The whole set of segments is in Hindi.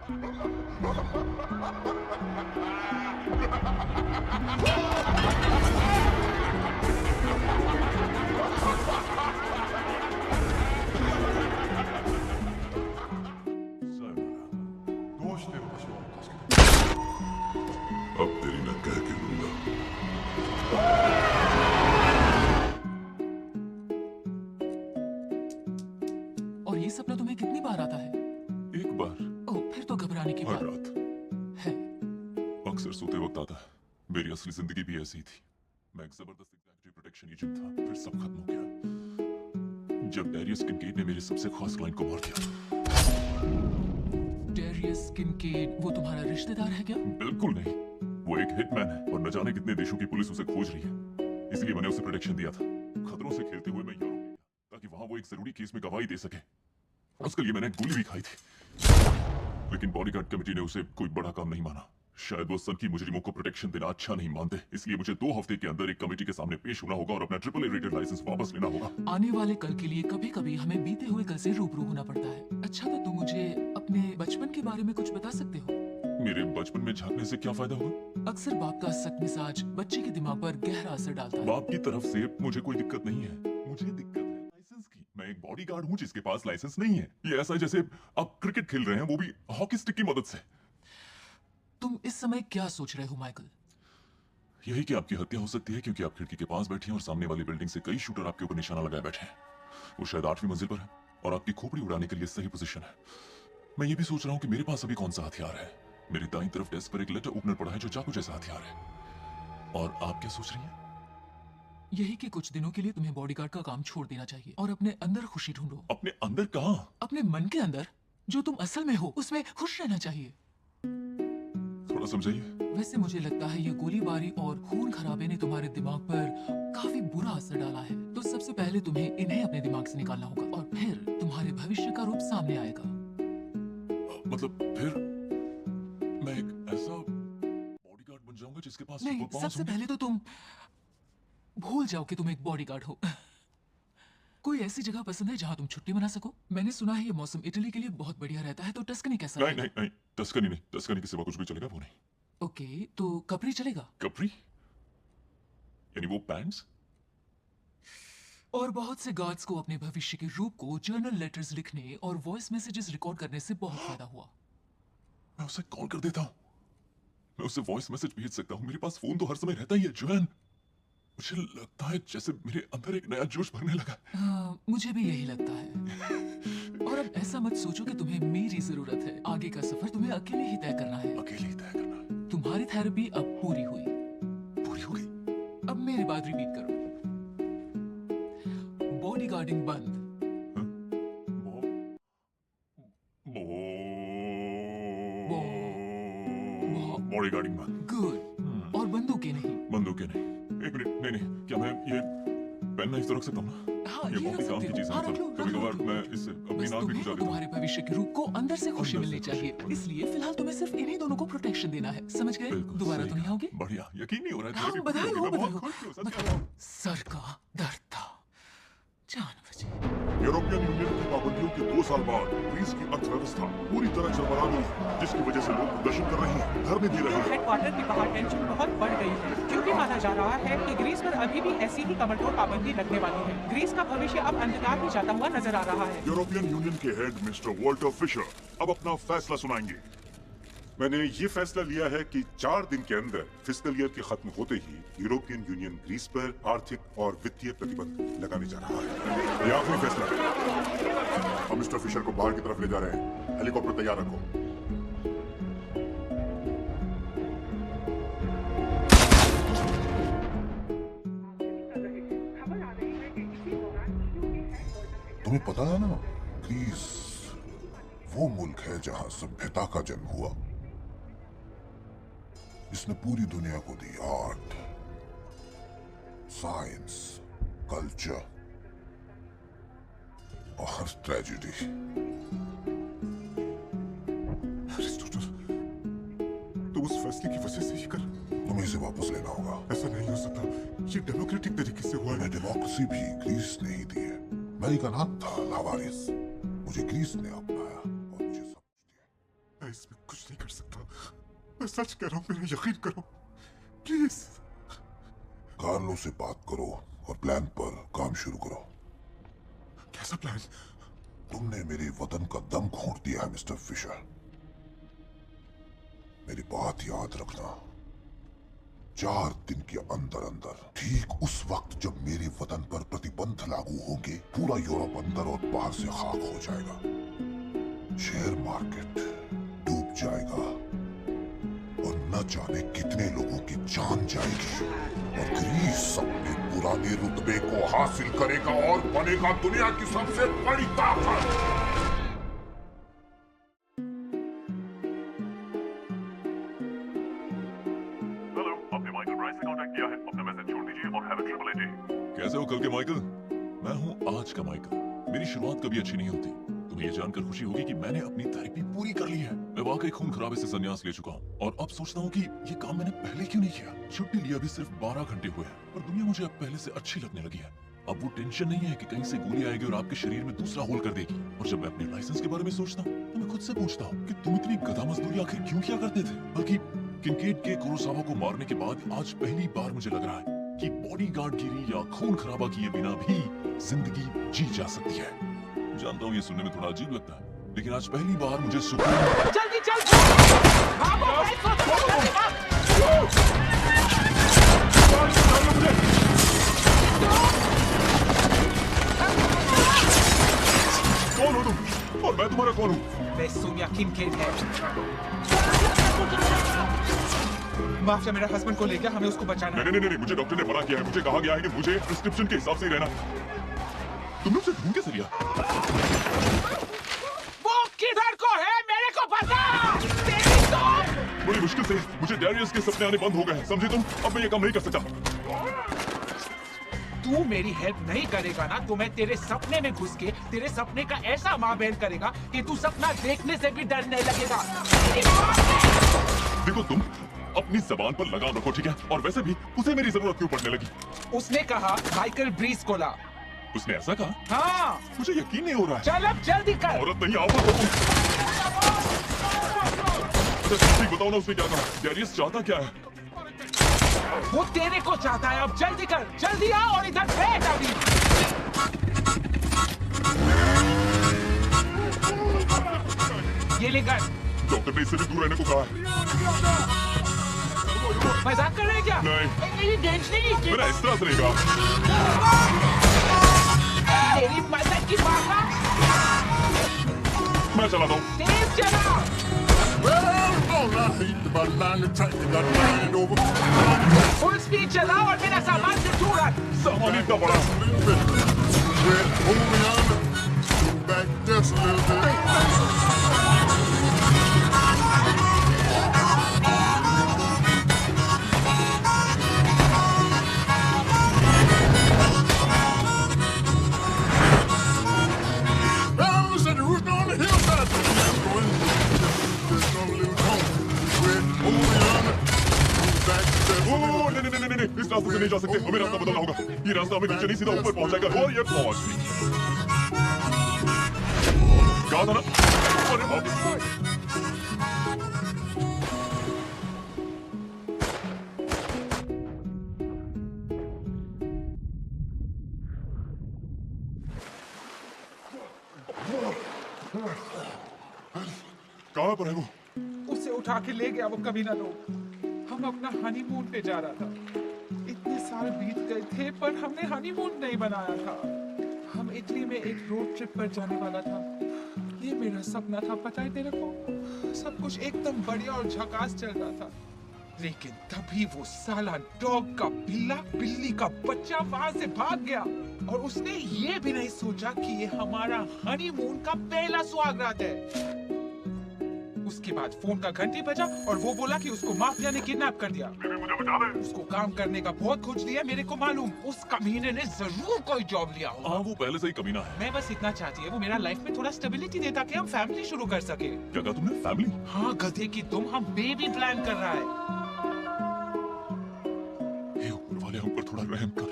अब तेरी मैं कह के दूंगा। और ये सपना तुम्हें कितनी बार आता है? एक बार। ओह, फिर तो घबराने की हर बात रात है। अक्सर सोते वक्त आता है। मेरी असली जिंदगी भी ऐसी ही थी। मैं एक जबरदस्त एग्जीक्यूटिव प्रोटेक्शन एजेंट था। फिर सब खत्म हो गया जब डैरियस किनकेड ने मेरे सबसे खास क्लाइंट को मार दिया। डेरियस किनकेड वो तुम्हारा रिश्तेदार है क्या? बिल्कुल नहीं, वो एक हिटमैन है और न जाने कितने देशों की पुलिस उसे खोज रही है। इसलिए मैंने उसे प्रोटेक्शन दिया था। खतरों से खेलते हुए मैं यूरोप गया ताकि वहां वो एक जरूरी केस में गवाही दे सके। उसके लिए मैंने गोली भी खाई थी, लेकिन बॉडीगार्ड कमेटी ने उसे कोई बड़ा काम नहीं माना। शायद वो सनकी मुजरिमों को प्रोटेक्शन देना अच्छा नहीं मानते, इसलिए मुझे 2 हफ्ते के अंदर एक कमेटी के सामने पेश होना होगा और अपना AAA रेटेड लाइसेंस वापस लेना होगा। आने वाले कल के लिए कभी कभी हमें बीते हुए कल से रूबरू होना पड़ता है। अच्छा, तो तुम मुझे अपने बचपन के बारे में कुछ बता सकते हो? मेरे बचपन में झांकने से क्या फायदा होगा? अक्सर बाप का सख्त मिजाज बच्चे के दिमाग पर गहरा असर डालता है। बाप की तरफ से मुझे कोई दिक्कत नहीं है, मुझे दिक्कत है लाइसेंस की। मैं एक बॉडीगार्ड हूँ जिसके पास लाइसेंस नहीं है। ये ऐसा है जैसे आप क्रिकेट खेल रहे हैं, वो भी हॉकी स्टिक की मदद से। तुम इस समय क्या सोच रहे हो माइकल? यही कि आपकी हत्या हो सकती है क्योंकि आप खिड़की के पास बैठे हैं और सामने वाली बिल्डिंग से कई शूटर आपके ऊपर निशाना लगाए बैठे हैं। वो शायद 8वीं मंजिल पर है और आपकी खोपड़ी उड़ाने के लिए सही पोजीशन है। मैं ये भी सोच रहा हूँ कि मेरे पास अभी कौन सा हथियार है। मेरी दाईं तरफ डेस्क पर एक लेटर ओपनर पड़ा है जो चाकू जैसा हथियार है। और आप क्या सोच रही हैं? यही कि कुछ दिनों के लिए तुम्हें बॉडीगार्ड का काम छोड़ देना चाहिए और अपने अंदर खुशी ढूंढो। अपने अंदर कहाँ? अपने मन के अंदर, जो तुम असल में हो उसमें खुश रहना चाहिए। थोड़ा समझाइए। वैसे मुझे लगता है ये गोलीबारी और खून खराबे ने तुम्हारे दिमाग पर काफी बुरा असर डाला है। तो सबसे पहले तुम्हें इन्हें अपने दिमाग से निकालना होगा और फिर तुम्हारे भविष्य का रूप सामने आएगा। मतलब फिर मैं एक ऐसा बॉडीगार्ड बन जाऊंगा जिसके पास नहीं, सुपर पावर्स सबसे होंगे? पहले तो तुम भूल जाओ कि तुम एक बॉडीगार्ड हो। कोई ऐसी जगह पसंद है जहाँ तुम छुट्टी मना सको? मैंने सुना है ये मौसम इटली के लिए बहुत बढ़िया रहता है, तो टस्कनी कैसा नहीं रहेगा? नहीं नहीं, टस्कनी नहीं, टस्कनी के सिवा कुछ भी चलेगा। वो नहीं। ओके, तो कपरी चलेगा? कपरी यानी वो पैंट्स? और बहुत से गार्ड्स को अपने भविष्य के रूप को जर्नल लेटर्स लिखने और वॉइस मैसेजेस रिकॉर्ड करने से बहुत फायदा हुआ। मैं उसे कॉल कर देता हूँ। मैं उसे वॉइस मैसेज भेज सकता हूँ। मेरे पास फोन तो हर समय रहता ही है जोएन। मुझे लगता है जैसे मेरे अंदर एक नया जोश भरने लगा। मुझे भी यही लगता है। और अब ऐसा मत सोचो कि तुम्हें मेरी जरूरत है। आगे का सफर तुम्हें अकेले ही तय करना है। अकेले ही तय करना है। तुम्हारी थेरेपी अब पूरी हुई। पूरी हो गई? अब मेरी बात रिपीट करो। बॉडी गार्डिंग बंद। बॉडीगार्डिंग बंद। गुड। और बंदूकें नहीं। बंदूकें नहीं। एक मिनट, नहीं नहीं, क्या मैं ये पेन नाइफ तो रख सकता हूँ ना? हाँ, ये ये बहुत रख ही काम सकते की हो। चीज है। हाँ, रख लो, मतलब रख कभी लो, कभार रख लो। मैं इससे अपनी बस नाक भी तुम्हें गुजार और देता हूँ। तुम्हारे भविष्य के रूप को अंदर से खुशी अंदर मिलनी से चाहिए। खुशी। इसलिए फिलहाल तुम्हें सिर्फ इन्हीं दोनों को प्रोटेक्शन देना है। समझ गए? बिल्कुल दोबारा सही तो नहीं कहा। आओगे? बढ़िया, यकीन नहीं हो रहा है। हाँ, थेरेपी पूरी बधाई होगी। हो, मैं बधाई बहुत हो। खुश हूँ, सच कह रहा बधाई। हूँ। सर का दर्द था। जान बची। यूरोपियन यूनियन की पाबंदियों के 2 साल बाद ग्रीस की अर्थव्यवस्था पूरी तरह चरमरा गई है, जिसकी वजह से लोग प्रदर्शन कर रहे हैं, धरने दे रहे हैं। हेडक्वार्टर के बाहर टेंशन बहुत बढ़ गई है क्योंकि माना जा रहा है कि ग्रीस पर अभी भी ऐसी ही कमरतोड़ पाबंदी लगने वाली है। ग्रीस का भविष्य अब अंधकार में जाता हुआ नजर आ रहा है। यूरोपियन यूनियन के हेड मिस्टर वॉल्टर फिशर अब अपना फैसला सुनाएंगे। मैंने ये फैसला लिया है कि 4 दिन के अंदर फिस्कल ईयर के खत्म होते ही यूरोपियन यूनियन ग्रीस पर आर्थिक और वित्तीय प्रतिबंध लगाने जा रहा है। ये आखिरी फैसला है। हम मिस्टर फिशर को बाहर की तरफ ले जा रहे हैं। हेलीकॉप्टर तैयार रखो। तुम्हें पता है ना, ग्रीस वो मुल्क है जहां सभ्यता का जन्म हुआ। इसने पूरी दुनिया को दी आर्ट, साइंस, कल्चर और ट्रेजेडी। अरिस्टोटल, तुम उस फैसले की वजह से ही कर। तुम्हें इसे वापस लेना होगा। ऐसा नहीं हो सकता। ये डेमोक्रेटिक तरीके से हुआ है। मैं डेमोक्रेसी भी ग्रीस ने ही दी है। मैं एक अनाथ था, लावारिस। मुझे ग्रीस ने अपनाया और मुझे सब कुछ दिया। मैं इसमें कुछ नहीं कर सकता। मैं सच कह रहा हूं, मेरा यकीन करो प्लीज। कार्लो से बात करो और प्लान पर काम शुरू करो। कैसा प्लान? तुमने मेरे वतन का दम घोंट दिया है मिस्टर फिशर। मेरी बात याद रखना, 4 दिन के अंदर अंदर, ठीक उस वक्त जब मेरे वतन पर प्रतिबंध लागू होंगे, पूरा यूरोप अंदर और बाहर से खाक हो जाएगा। शेयर मार्केट डूब जाएगा और न जाने कितने लोगों की जान जाएगी और ग्रीस अपने पुराने रुतबे को हासिल करेगा और बनेगा दुनिया की सबसे बड़ी ताकत। कैसे हो कल के माइकल? मैं हूँ आज का माइकल। मेरी शुरुआत कभी अच्छी नहीं होती। तुम्हें ये जानकर खुशी होगी कि मैंने अपनी थेरेपी पूरी कर ली है। मैं वाकई खून खराबे से संन्यास ले चुका हूँ और अब सोचता हूँ कि ये काम मैंने पहले क्यों नहीं किया। छुट्टी लिया भी सिर्फ 12 घंटे हुए हैं और दुनिया मुझे अब पहले से अच्छी लगने लगी है। अब वो टेंशन नहीं है कि कहीं से गोली आएगी और आपके शरीर में दूसरा होल कर देगी। और जब मैं अपने लाइसेंस के बारे में सोचता हूँ तो मैं खुद से पूछता हूँ कि तुम इतनी गधा मजदूरी आखिर क्यों किया करते थे। बल्कि किनकेड के कुरोसावा को मारने के बाद आज पहली बार मुझे लग रहा है कि बॉडीगार्डगिरी या खून खराबा किए बिना भी जिंदगी जी जा सकती है। जानता हूँ ये सुनने में थोड़ा अजीब लगता है, लेकिन आज पहली बार मुझे सुकून। जल्दी जल्दी भागो, कौन हो तुम और मैं तुम्हारा कौन हूँ? मैं सोनिया किनकेड है। माफिया मेरा हस्बैंड को ले गया, हमें उसको बचाना है। नहीं, मुझे डॉक्टर ने मना किया है। मुझे कहा गया है कि मुझे प्रिस्क्रिप्शन के हिसाब से ही रहना। तुमने उसे ढूंढ कैसे लिया? वो किधर को है मेरे को बता। तेरी तो बड़ी मुश्किल से मुझे डैरियस के सपने आने बंद हो गए हैं, समझे तुम? अब मैं ये काम नहीं कर सकता। तू मेरी हेल्प नहीं करेगा ना तो मैं तेरे सपने में घुस के तेरे सपने का ऐसा माबेल करेगा कि तू सपना देखने से भी डरने लगेगा। देखो तुम अपनी जबान पर लगाम रखो, ठीक है? और वैसे भी उसे मेरी जरूरत क्यों पड़ने लगी? उसने कहा माइकल ब्रीस को ला। उसने ऐसा कहा? हाँ, मुझे यकीन नहीं हो रहा है। चल अब जल्दी कर। औरत नहीं, आओ तो तुम। ठीक बताओ ना, उसने क्या कहा? डैरियस चाहता क्या है? वो तेरे को चाहता है। अब जल्दी कर, जल्दी आ और इधर बैठ अभी। ये ले कर। डॉक्टर ने इससे भी दूर रहने को कहा है। मजाक कर रहे हैं क्या? नहीं। मेरी डेंस नहीं की। मेरा इस तरह से नहीं कहा। तेरी मदद की बात है। मैं चलाता हूँ। तेज चला। फुल स्पीड चला और मेरा सामान से दूर रख। सामान इतना बड़ा। नहीं, इस रास्ते से नहीं जा सकते। हमें रास्ता बदलना होगा। ये रास्ता हमें नीचे नहीं सीधा ऊपर पहुंचाएगा और ये पहुंच गई। कहा था ना? अरे बाप रे। कहाँ पर है वो? उसे उठा के ले गया वो कमीना लोग। हम अपना हनीमून पे जा रहा था। इतने साल बीत गए थे पर हमने हनीमून नहीं बनाया था। हम इटली में एक रोड ट्रिप पर जाने वाला था। ये मेरा सपना था, पता है तेरे को? सब कुछ एकदम बढ़िया और झकास चल रहा था। लेकिन तभी वो साला डॉग का बिल्ली का बच्चा वहां से भाग गया और उसने ये भी नहीं सोचा कि ये हमारा हनीमून का पहला सुहागरात है। उसके बाद फोन का घंटी बजा और वो बोला कि उसको माफिया ने किडनैप कर दिया। मुझे बता दे। उसको काम करने का बहुत खोज लिया, मेरे को मालूम। उस कमीने ने जरूर कोई जॉब लिया होगा। हाँ, वो पहले से ही कमीना है। मैं बस इतना चाहती है वो मेरा लाइफ में थोड़ा स्टेबिलिटी दे ताकि हम फैमिली शुरू कर सके। क्या कहा तुमने? फैमिली? हाँ गधे की तुम, हम बेबी प्लान कर रहा है। हे ऊपर वाले, हम पर थोड़ा रहम कर।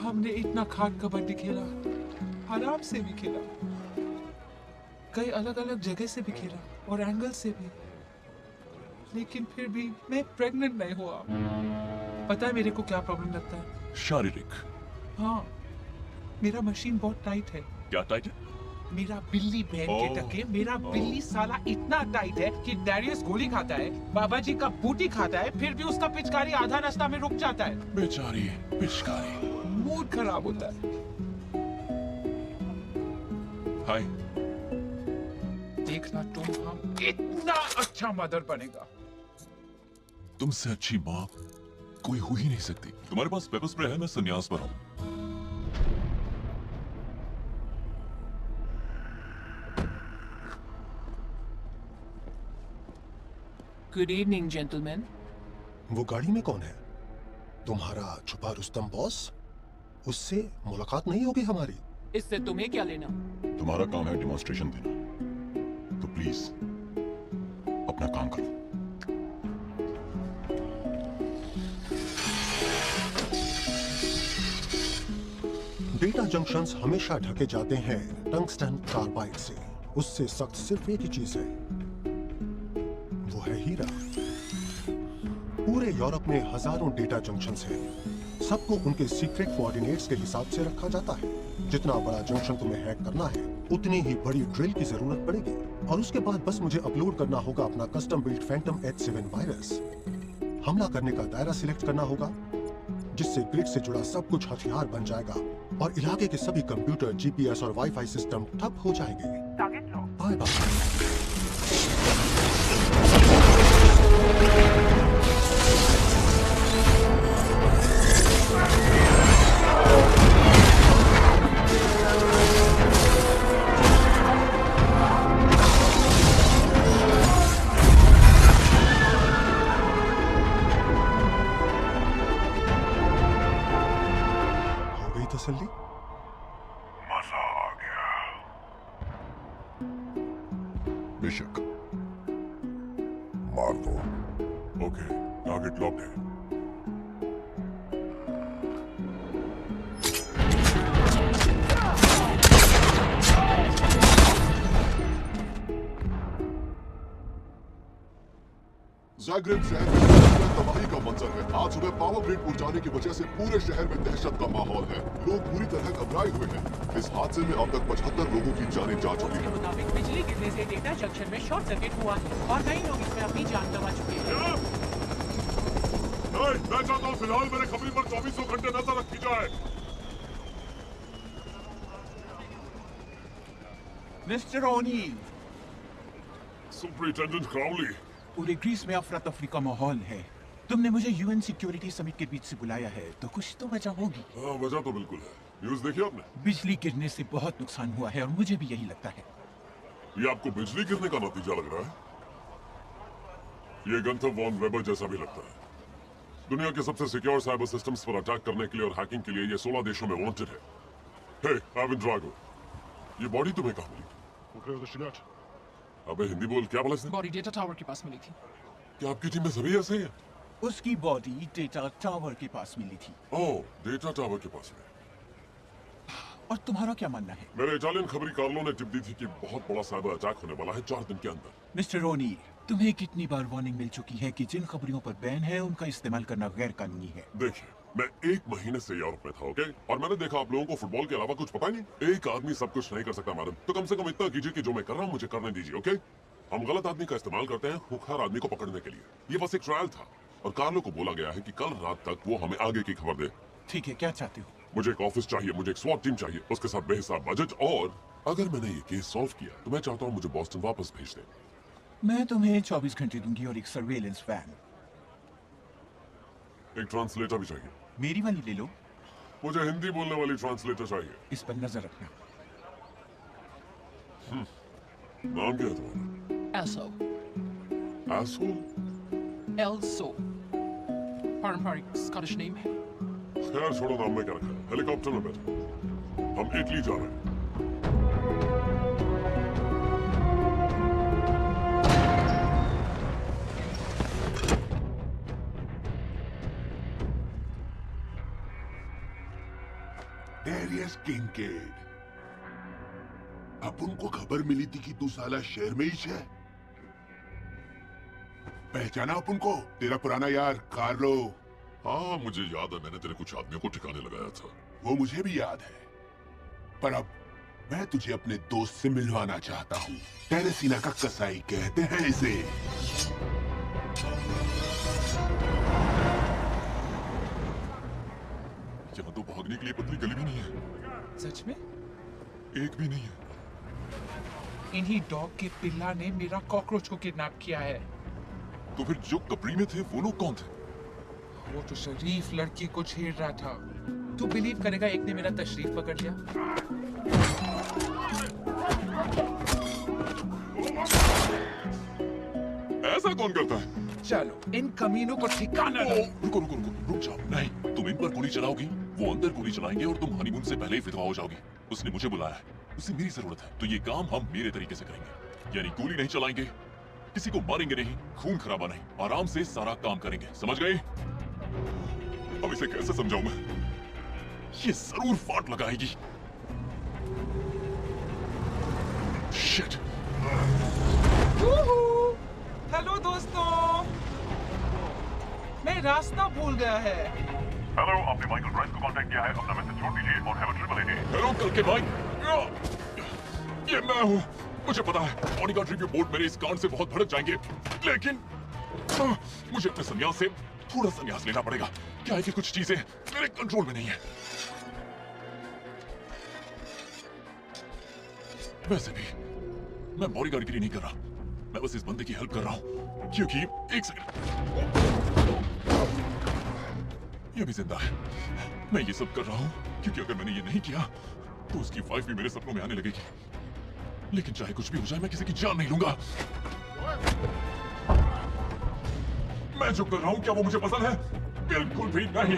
हमने इतना खाट कबड्डी खेला, आराम से भी खेला। कई अलग अलग जगह से भी घेरा और एंगल से भी, लेकिन फिर भी मैं प्रेग्नेंट नहीं हुआ। पता है मेरे को क्या प्रॉब्लम लगता है? शारीरिक। हाँ, मेरा मशीन बहुत टाइट है। क्या टाइट है? मेरा बिल्ली बहन के ओह। टके, मेरा बिल्ली साला इतना टाइट है कि डैरियस गोली खाता है, बाबा जी का बूटी खाता है, फिर भी उसका पिचकारी आधा रास्ता में रुक जाता है। बेचारी पिचकारी। मूड खराब होता है। हाय। देखना तुम, हम कितना अच्छा मदर बनेगा। तुमसे अच्छी माँ कोई हो ही नहीं सकती। तुम्हारे पास पेपर स्प्रे है? मैं संन्यास पर हूँ। Good evening gentleman. वो गाड़ी में कौन है? तुम्हारा छुपा रुस्तम बॉस? उससे मुलाकात नहीं होगी हमारी? इससे तुम्हें क्या लेना? तुम्हारा काम है डेमोन्स्ट्रेशन देना, तो प्लीज अपना काम करो। डेटा जंक्शंस हमेशा ढके जाते हैं टंगस्टन कार्बाइड से। उससे सख्त सिर्फ एक ही चीज है, वो है हीरा। पूरे यूरोप में हजारों डेटा जंक्शंस हैं। सबको उनके सीक्रेट कोऑर्डिनेट्स के हिसाब से रखा जाता है। जितना बड़ा जंक्शन तुम्हें हैक करना है, उतनी ही बड़ी ड्रिल की जरूरत पड़ेगी। और उसके बाद बस मुझे अपलोड करना होगा अपना custom built Phantom H7 virus. हमला करने का दायरा सिलेक्ट करना होगा, जिससे ग्रिड से जुड़ा सब कुछ हथियार बन जाएगा और इलाके के सभी कंप्यूटर, जीपीएस और वाईफाई सिस्टम ठप हो जाएंगे। Bye bye. तसल्ली? मजा आ गया। बेशक, मार दो। ओके, टारगेट लॉक्ड है। ज़ाग्रेब शहर में तबाही का मंजर है। आज सुबह पावर ग्रिड उड़ जाने की वजह से पूरे शहर में दहशत का माहौल है। लोग पूरी तरह घबराए हुए हैं। इस हादसे में अब तक 75 लोगों की जानें जा चुकी के हैं। मुताबिक बिजली गिरने से डेटा जंक्शन में शॉर्ट सर्किट हुआ है और कई लोग इसमें अपनी जान गंवा चुके हैं। मैं चाहता हूँ फिलहाल मेरे खबरी पर 2400 घंटे नजर रखी जाए। मिस्टर ओनी, सुपरिटेंडेंट क्राउली। पूरे ग्रीस में अफरा तफरी का माहौल है। तुमने मुझे यूएन सिक्योरिटी समिट के बीच से बुलाया है, तो कुछ तो वजह होगी। हाँ, वजह तो बिल्कुल है। न्यूज़ देखी आपने? बिजली गिरने से बहुत नुकसान हुआ है और मुझे भी यही लगता है। ये आपको बिजली गिरने का नतीजा लग रहा है? ये गंथर वॉन वेबर जैसा भी लगता है। दुनिया के सबसे सिक्योर साइबर सिस्टम्स पर अटैक करने के लिए और हैकिंग के लिए ये 16 देशों में वांटेड है। हे, एविन ड्रागो, ये बॉडी तुम्हें कहाँ मिली? अबे हिंदी बोल, क्या बोला इसने? बॉडी डेटा टावर के पास मिली थी। क्या आपकी टीम में सभी ऐसे हैं? उसकी बॉडी डेटा टावर के पास मिली थी। ओह, डेटा टावर के पास में। और तुम्हारा क्या मानना है? मेरे इटालियन खबरी कार्लो ने टिप दी थी कि बहुत बड़ा साइबर अटैक होने वाला है 4 दिन के अंदर। मिस्टर ओनी, तुम्हें कितनी बार वार्निंग मिल चुकी है कि जिन खबरों पर बैन है उनका इस्तेमाल करना गैर कानूनी है। देखिए, मैं 1 महीने से यूरोप में था, ओके? और मैंने देखा आप लोगों को फुटबॉल के अलावा कुछ पता ही नहीं। एक आदमी सब कुछ नहीं कर सकता मैडम, तो कम से कम इतना कीजिए कि जो मैं कर रहा हूँ मुझे करने दीजिए, ओके? हम गलत आदमी का इस्तेमाल करते हैं खूंखार आदमी को पकड़ने के लिए। ये बस एक ट्रायल था और कार्लो को बोला गया है कि कल रात तक वो हमें आगे की खबर दे। ठीक है, क्या चाहते हो? मुझे एक ऑफिस चाहिए, मुझे एक स्वॉट टीम चाहिए, उसके साथ बेहिसाब बजट, और अगर मैंने ये केस सॉल्व किया तो मैं चाहता हूँ मुझे बॉस्टन वापस भेज दे। मैं तुम्हें 24 घंटे दूंगी और एक सर्वेलेंस वैन। एक ट्रांसलेटर भी चाहिए। मेरी वाली ले लो। मुझे हिंदी बोलने वाली ट्रांसलेटर चाहिए। इस पर नजर रखना। नाम क्या है तुम्हारा? एल्सो। एसोल? एल्सो पारंपरिक स्कॉटिश नेम है। खैर छोड़ो, नाम में क्या रखा है। हेलीकॉप्टर में बैठो, हम इटली जा रहे हैं। Darius Kincaid, अब उनको खबर मिली थी कि तू साला शहर में ही है। पहचाना अपन को? तेरा पुराना यार कार्लो। हाँ मुझे याद है, मैंने तेरे कुछ आदमियों को ठिकाने लगाया था। वो मुझे भी याद है, पर अब मैं तुझे अपने दोस्त से मिलवाना चाहता हूँ। टेरेसीना का कसाई कहते हैं इसे। यहाँ तो भागने के लिए पतली गली भी नहीं है। सच में? एक भी नहीं है। इन्हीं डॉग के पिल्ला ने मेरा कॉकरोच को किडनैप किया है। तो फिर जो कपड़ी में थे वो लोग कौन थे? वो तो शरीफ लड़की को छेड़ रहा था। तू बिलीव करेगा, एक ने मेरा तशरीफ पकड़ लिया। ऐसा कौन करता है? चलो इन कमीनों को ठिकाना ओ, लगाओ। रुको रुक जाओ। नहीं, तुम इन पर गोली चलाओगी, वो अंदर गोली चलाएंगे और तुम हनीमून से पहले ही विधवा हो जाओगी। उसने मुझे बुलाया है, उसे मेरी जरूरत है, तो ये काम हम मेरे तरीके से करेंगे। यानी गोली नहीं चलाएंगे, किसी को मारेंगे नहीं, खून खराबा नहीं, आराम से सारा काम करेंगे। समझ गए? अब इसे कैसे समझाऊं मैं? ये जरूर फाट लगाएगी। शिट। हेलो दोस्तों, मैं रास्ता भूल गया है। हेलो, आपने माइकल ब्राइस को कांटेक्ट किया है। अपना मैसेज छोड़ दीजिए और have a triple AD. Hello कल के भाई, ये मैं हूँ। मुझे पता है बॉडीगार्ड रिव्यू बोर्ड मेरे इस कांड से बहुत भड़क जाएंगे, लेकिन मुझे अपने संन्यास से थोड़ा संन्यास लेना पड़ेगा। क्या है कि कुछ चीजें मेरे कंट्रोल में नहीं है। वैसे भी मैं बॉडीगार्ड के लिए नहीं कर रहा, मैं बस इस बंदे की हेल्प कर रहा हूँ, क्योंकि एक सेकंड, ये भी जिंदा है। मैं ये सब कर रहा हूँ क्योंकि अगर मैंने ये नहीं किया तो उसकी वाइफ भी मेरे सपनों में आने लगेगी। लेकिन चाहे कुछ भी हो जाए, मैं किसी की जान नहीं लूंगा। मैं जो कर रहा हूं क्या वो मुझे पसंद है? बिल्कुल भी नहीं।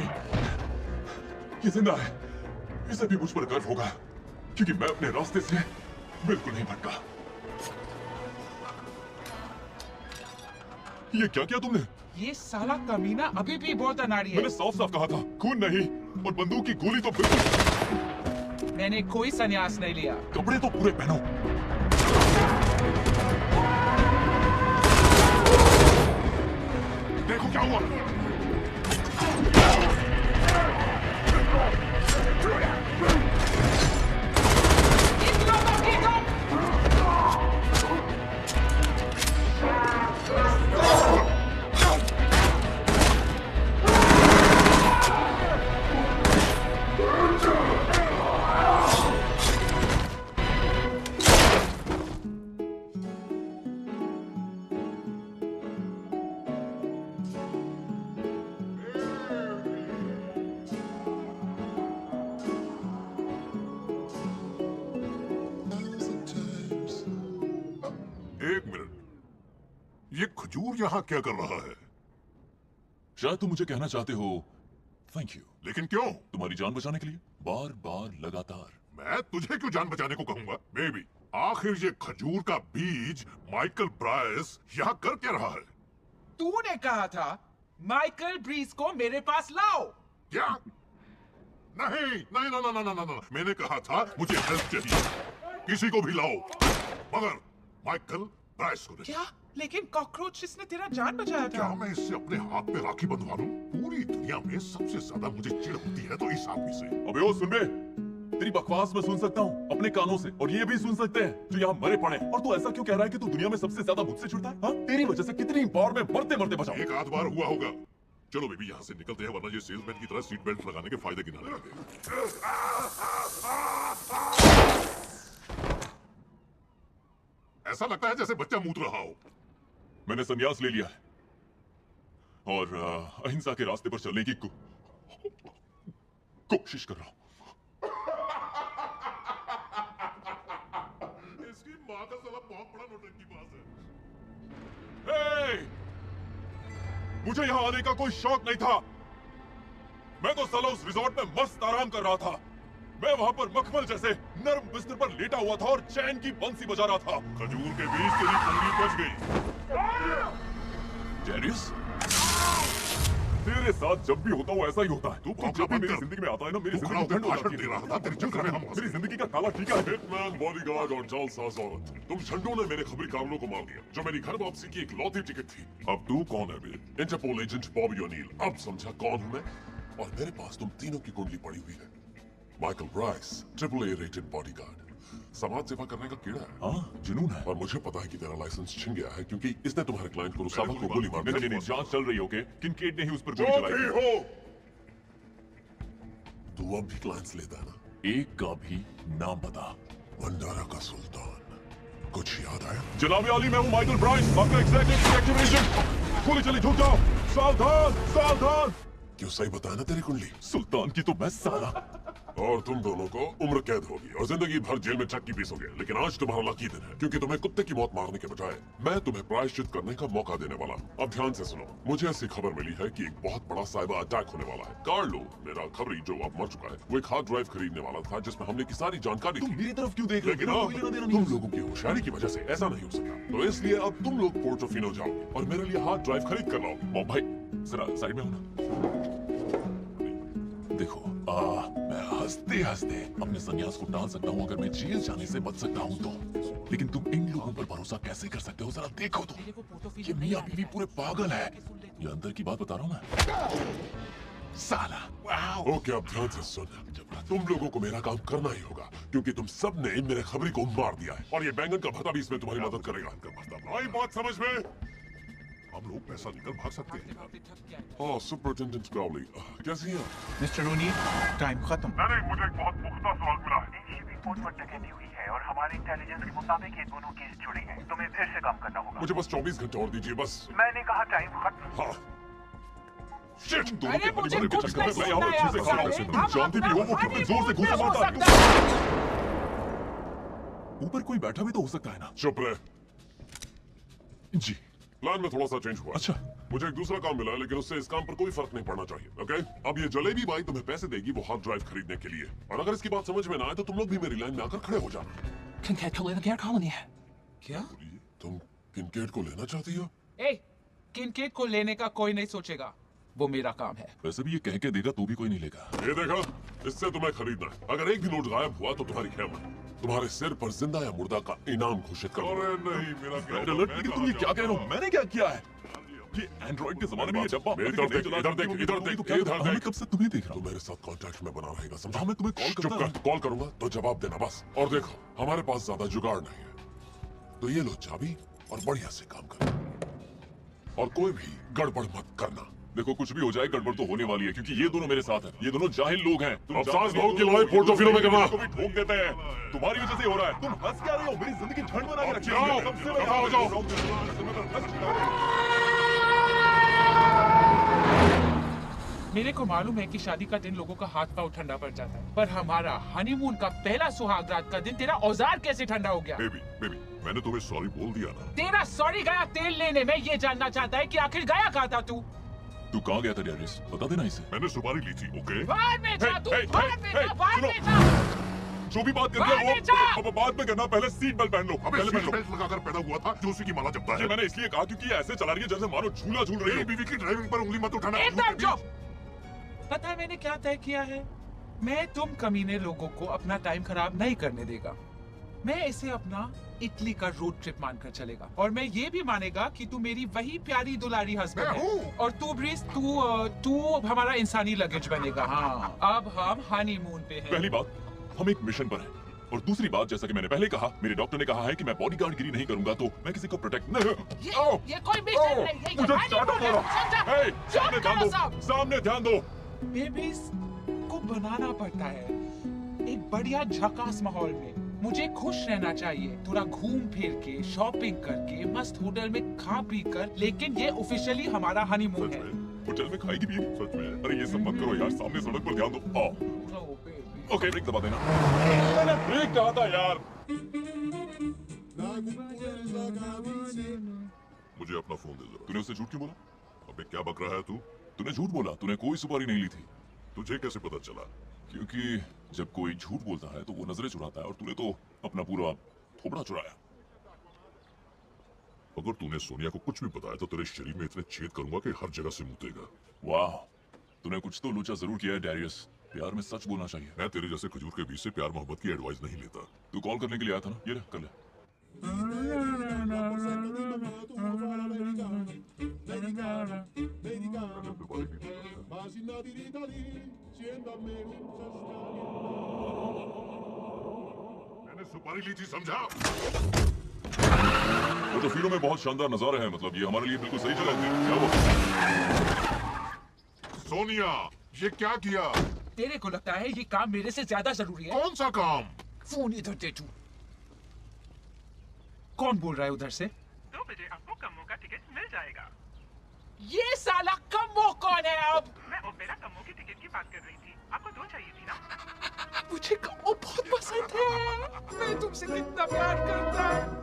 ये जिंदा है, इसे भी मुझ पर गर्व होगा, क्योंकि मैं अपने रास्ते से बिल्कुल नहीं भटका। ये क्या किया तुमने? ये साला कमीना अभी भी बहुत अनाड़ी है। मैंने साफ साफ कहा था खून नहीं, और बंदूक की गोली तो बिल्कुल। मैंने कोई संन्यास नहीं लिया। कपड़े तो पूरे पहनो। देखो क्या हुआ। इन लोगों की तो एक मिनट, ये खजूर यहाँ क्या कर रहा है? शायद तुम मुझे कहना चाहते हो थैंक यू, लेकिन क्यों? तुम्हारी जान बचाने के लिए, बार बार लगातार। मैं तुझे क्यों जान बचाने को कहूंगा? बेबी, आखिर ये खजूर का बीज माइकल ब्राइस यहाँ कर क्या रहा है? तूने कहा था माइकल ब्रीस को मेरे पास लाओ। क्या? नहीं नहीं ना ना ना ना ना ना, मैंने कहा था मुझे हेल्प चाहिए, किसी को भी लाओ, मगर माइकल ब्राइस को नहीं। क्या? लेकिन कॉकरोच जिसने तेरा जान बचाया क्या था। मैं इससे अपने हाथ पे राखी बंधवा लूं? पूरी दुनिया में सबसे ज्यादा मुझे चिढ़ होती है तो इस आदमी से। अबे ओ सुन बे, तेरी बकवास मैं सुन सकता हूँ अपने कानों से, और ये भी सुन सकते हैं जो यहाँ मरे पड़े। और तू ऐसा क्यों कह रहा है कि तू दुनिया में सबसे ज्यादा मुझसे चिढ़ता है? हाँ? तेरी वजह से कितनी बार मैं मरते मरते बचा। एक आध बार हुआ होगा। चलो बेबी यहाँ से निकलते हैं, वरना ये सेल्समैन की तरह सीट बेल्ट लगाने के फायदे गिनाने लगे। ऐसा लगता है जैसे बच्चा मूत रहा हो। मैंने संन्यास ले लिया है और अहिंसा के रास्ते पर चलने की कोशिश कर रहा हूं। इसकी माँ का साला बहुत बड़ा नौटंकीबाज है। हे! मुझे यहाँ आने का कोई शौक नहीं था। मैं तो साला उस रिजॉर्ट में मस्त आराम कर रहा था। मैं वहां पर मखमल जैसे नर्म बिस्तर पर लेटा हुआ था और चैन की बंसी बजा रहा था। खजूर के बीज तेरी पंगड़ी बच गई। डेरियस? तेरे साथ जब भी होता हूँ ऐसा ही होता है। तू जब भी मेरी जिंदगी में आता है ना, मेरी तू जिंदगी खड़ा झंड हो होकर जाती भाषण दे है। रहा था, तेरे चक्कर में हम मेरी जिंदगी का काला टीका है। हिटमैन, बॉडीगार्ड और जालसाज औरत, तुम झंडों ने मेरे खबरी कामलों को मार दिया जो मेरी घर वापसी की इकलौती टिकट थी। अब तू कौन है बे? Interpol agent Bobby O'Neil. अब समझा कौन हूं मैं? और मेरे पास तुम तीनों की कुंडली पड़ी हुई है। Michael Bryce, AAA rated bodyguard, समाज सेवा करने का कीड़ा है। हाँ, जुनून है। और मुझे पता है कि तेरा लाइसेंस छिन गया है क्योंकि इसने तुम्हारे क्लाइंट को रुसावा को गोली मार नहीं, दी। नहीं, जांच चल रही है, ओके? किनकेड ने ही उस पर जो गोली भी चलाई। हो, तू अब भी क्लाइंट्स लेता है ना? एक का भी नाम बता। भंडारा का सुल्तान, कुछ याद आया? जनाब आली, मैं हूँ माइकल ब्राइस, आपका एग्जीक्यूटिव डिटेक्टिव एजेंट। गोली चली, झुक जाओ। सावधान, सावधान। क्यों सही बताया ना तेरी कुंडली? सुल्तान की तो मैं साला। और तुम दोनों को उम्र कैद होगी और जिंदगी भर जेल में चक्की पीसोगे। लेकिन आज तुम्हारा लकी दिन है क्योंकि तुम्हें कुत्ते की मौत मारने के बजाय मैं तुम्हें प्रायश्चित करने का मौका देने वाला हूँ। अब ध्यान से सुनो, मुझे ऐसी खबर मिली है कि एक बहुत बड़ा साइबर अटैक होने वाला है। कार्लो, मेरा खबरी जो अब मर चुका है, वो एक हार्ड ड्राइव खरीदने वाला था जिसमें हमने की सारी जानकारी तुम थी। मेरी तरफ क्यों देख रहे लेकिन हो? अब तुम लोगों की होशियारी की वजह से ऐसा नहीं हो सका, तो इसलिए अब तुम लोग पोर्टोफिनो जाओगे और मेरे लिए हार्ड ड्राइव खरीद कर लाओगे। ओ भाई, जरा साइड में हो ना। देखो, मैं हंसते हंसते अपने संन्यास को टाल सकता हूँ अगर मैं जेल जाने से बच सकता हूँ तो। लेकिन तुम इन लोगों पर भरोसा कैसे कर सकते हो? जरा देखो तो, ये मियाँ बीवी पूरे पागल है। ये अंदर की बात बता रहा हूँ मैं। साला। ओके, अब ध्यान से सुन, तुम लोगों को मेरा काम करना ही होगा क्योंकि तुम सब ने मेरे खबरी को मार दिया है और ये बैंगन का भरता भी इसमें तुम्हारी मदद करेगा। आई बात समझ में? हम लोग पैसा लेकर भाग सकते हैं। हाँ, सुपरिटेंडेंट क्राउली, कैसी हैं? मिस्टर ओनील, टाइम खत्म। नहीं, मुझे एक बहुत पुख्ता सवाल मिला है। एक शिपिंग पोर्ट पर डकैती हुई है और हमारे इंटेलिजेंस के मुताबिक ये दोनों केस जुड़े हैं। तुम्हें फिर से काम करना होगा। मुझे बस 24 घंटे और दीजिए बस। मैंने कहा टाइम खत्म। हाँ। शिट, दोनों अरे के मुझे बड़े कुछ चक्कर में नहीं मैं यहाँ पर सुनना चीजें है, खा रहा हूँ। तुम जानती भी हो वो कितनी जोर से घुसा मारता है। ऊपर कोई बैठा भी तो हो सकता है ना? चुप रहे। जी। प्लान में थोड़ा सा चेंज हुआ। अच्छा। मुझे एक दूसरा काम मिला है लेकिन उससे इस काम पर कोई फर्क नहीं पड़ना चाहिए। ओके, अब ये जलेबी बाई तुम्हें पैसे देगी वो हार्ड ड्राइव खरीदने के लिए, और अगर इसकी बात समझ में ना आए तो तुम लोग भी मेरी लाइन में आकर खड़े हो जाना। किनकेड को लेना क्या कॉलोनी है? क्या? तुम किनकेड को लेना चाहती हो? ए, किनकेड को लेने का कोई नहीं सोचेगा, वो मेरा काम है। वैसे भी ये कह के देगा तो भी कोई नहीं लेगा। ये देखा, इससे तुम्हें खरीदना है। अगर एक भी नोट गायब हुआ तो तुम्हारी खैर तुम्हारे सिर पर जिंदा या मुर्दा का इनाम घोषित करो। अरे नहीं, मेरा रेड अलर्ट, लेकिन तुम ये क्या कह रहे हो? मैंने क्या किया है? ये एंड्रॉइड के जमाने में ये डब्बा इधर देख, इधर देख, इधर देख, तो क्या इधर मैं देख। कब से तुम्हें देख रहा तो हूँ? मेरे साथ कांटेक्ट में बना रहेगा, समझा? हाँ, मैं तुम्हें कॉल चुप करता कर, कॉल करूंगा तो जवाब देना बस। और देखो, हमारे पास ज्यादा जुगाड़ नहीं है, तो ये लो चाबी और बढ़िया से काम करो और कोई भी गड़बड़ मत करना। देखो, कुछ भी हो जाए गड़बड़ तो होने वाली है क्योंकि ये दोनों मेरे साथ हैं। ये दोनों जाहिल लोग हैं। तुम अब जानते सांस नहीं लो कि हो, लड़ाई पोर्टोफिनो में करना। को भी ठोक देते हैं। तुम्हारी वजह से हो रहा है। तुम हंस क्या रहे हो? मेरी जिंदगी झंड बना के रखी है। जाओ, सबसे दफा बड़ा हो जाओ। मेरे को मालूम है कि शादी का दिन लोगों का हाथ पांव ठंडा पड़ जाता है, पर हमारा हनीमून का पहला सुहाग रात का दिन तेरा औजार कैसे ठंडा हो गया? बेबी, मैंने तुम्हें सॉरी बोल दिया ना। तेरा सॉरी गया तेल लेने में। ये जानना चाहता है कि आखिर गया कहाँ था तू? तू कहाँ गया था डेरिस? बता देना इसे। मैंने सुपारी ली थी, ओके? बाहर में जा तू, हे, बाहर में हे, जा, बाहर सुनो। में जा। जो भी बात करनी बाहर है में जा। वो अब बाद में करना। पहले सीट बेल्ट पहन लो। अबे पहले पहन सीट लो। बेल्ट लगाकर पैदा हुआ था जो उसी की माला जपता ये है। मैंने इसलिए कहा क्योंकि ये ऐसे चला रही है जैसे मानो झूला झूल रही मेरी है। बीवी की ड्राइविंग पर उंगली मत उठाना। एकदम चुप। पता है मैंने क्या तय किया है? मैं तुम कमीने लोगों को अपना टाइम खराब नहीं करने देगा। मैं इसे अपना इटली का रोड ट्रिप मानकर चलेगा और मैं ये भी मानेगा कि तू मेरी वही प्यारी दुलारी हस्बैंड मैं है हूँ। और तू ब्रिस तू हमारा इंसानी लगेज बनेगा। हाँ, अब हम हनीमून पे हैं। पहली बात, हम एक मिशन पर हैं। और दूसरी बात, जैसा कि मैंने पहले कहा, मेरे डॉक्टर ने कहा है कि मैं बॉडीगार्ड गिरी नहीं करूंगा तो मैं किसी को प्रोटेक्ट नहीं। आओ, ये कोई मिशन आओ, नहीं है, ये मुझे हनीमून चाटा है, मारा। समझा? हे, चुप सामने ध्यान करो दो, सब। सामने ध्यान दो। बेबीज को बनाना पड़ता है एक बढ़िया झकास माहौल में। मुझे खुश रहना चाहिए, थोड़ा घूम फिर के, शॉपिंग करके, मस्त होटल में खा पी कर, लेकिन ये ऑफिशियली हमारा हनीमून सच है। में? होटल में खाएगी भी? सच में? अरे ये सब मत करो यार, सामने सड़क पर ध्यान दो। आओ, Oh, baby. ओके, ब्रेक दबा देना। मैंने ब्रेक कहा था यार। मुझे अपना फोन दे जरा। तूने उससे झूठ क्यों बोला? अबे क्या बक रहा है तू? तूने झूठ बोला। तूने कोई सुपारी नहीं ली थी। तुझे कैसे पता चला? क्योंकि जब कोई झूठ बोलता है तो वो नजरें चुराता है और तूने तो अपना पूरा थोबड़ा चुराया। अगर तूने सोनिया को कुछ भी बताया तो तेरे शरीर में इतने छेद करूंगा कि हर जगह से मुतेगा। वाह, तूने कुछ तो लोचा जरूर किया है डैरियस। प्यार में सच बोलना चाहिए। मैं तेरे जैसे खजूर के बीच से प्यार मोहब्बत की एडवाइस नहीं लेता। तू कॉल करने के लिए आया था ना, ये ले कर ले। मैंने सुपारी ली थी, समझा? वो तो फिल्मों में बहुत शानदार नजारा है, मतलब ये हमारे लिए बिल्कुल सही जगह है। क्या हुआ? सोनिया, ये क्या किया? तेरे को लगता है ये काम मेरे से ज्यादा जरूरी है? कौन सा काम? फोन इधर दे तू। कौन बोल रहा है उधर से? 2 बजे आपको कम्मो का टिकट मिल जाएगा। ये साला कम्मो कौन है अब? मैं ओपेरा कम्मो की टिकट की बात कर रही थी। आपको 2 चाहिए थी ना? मुझे कम्मो बहुत पसंद है। मैं तुमसे कितना प्यार करता हूँ।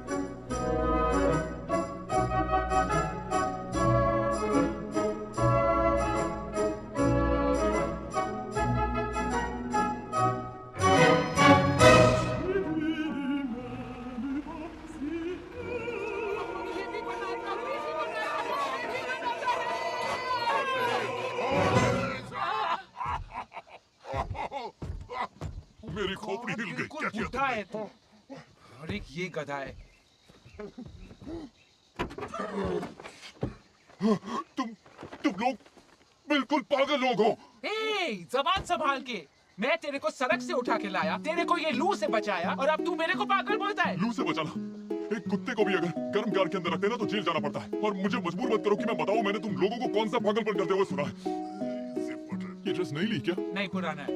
मेरी खोपड़ी हिल गई। बिल्कुल क्या किया बुढ़ा है तू। और एक ये गधा है। तुम लोग बिल्कुल पागल लोग हो। ए, जबान संभाल के। मैं तेरे को सड़क से उठा के लाया, तेरे को ये लू से बचाया, और अब तू मेरे को पागल बोलता है। लू से बचाना? एक कुत्ते को भी अगर गर्म कार के अंदर रखते ना तो जेल जाना पड़ता है। और मुझे मजबूर मत करो कि मैं बताऊं मैंने तुम लोगों को कौन सा पागलपन करते हुए सुना है। ये ड्रेस नहीं ली क्या? नहीं, पुराना है।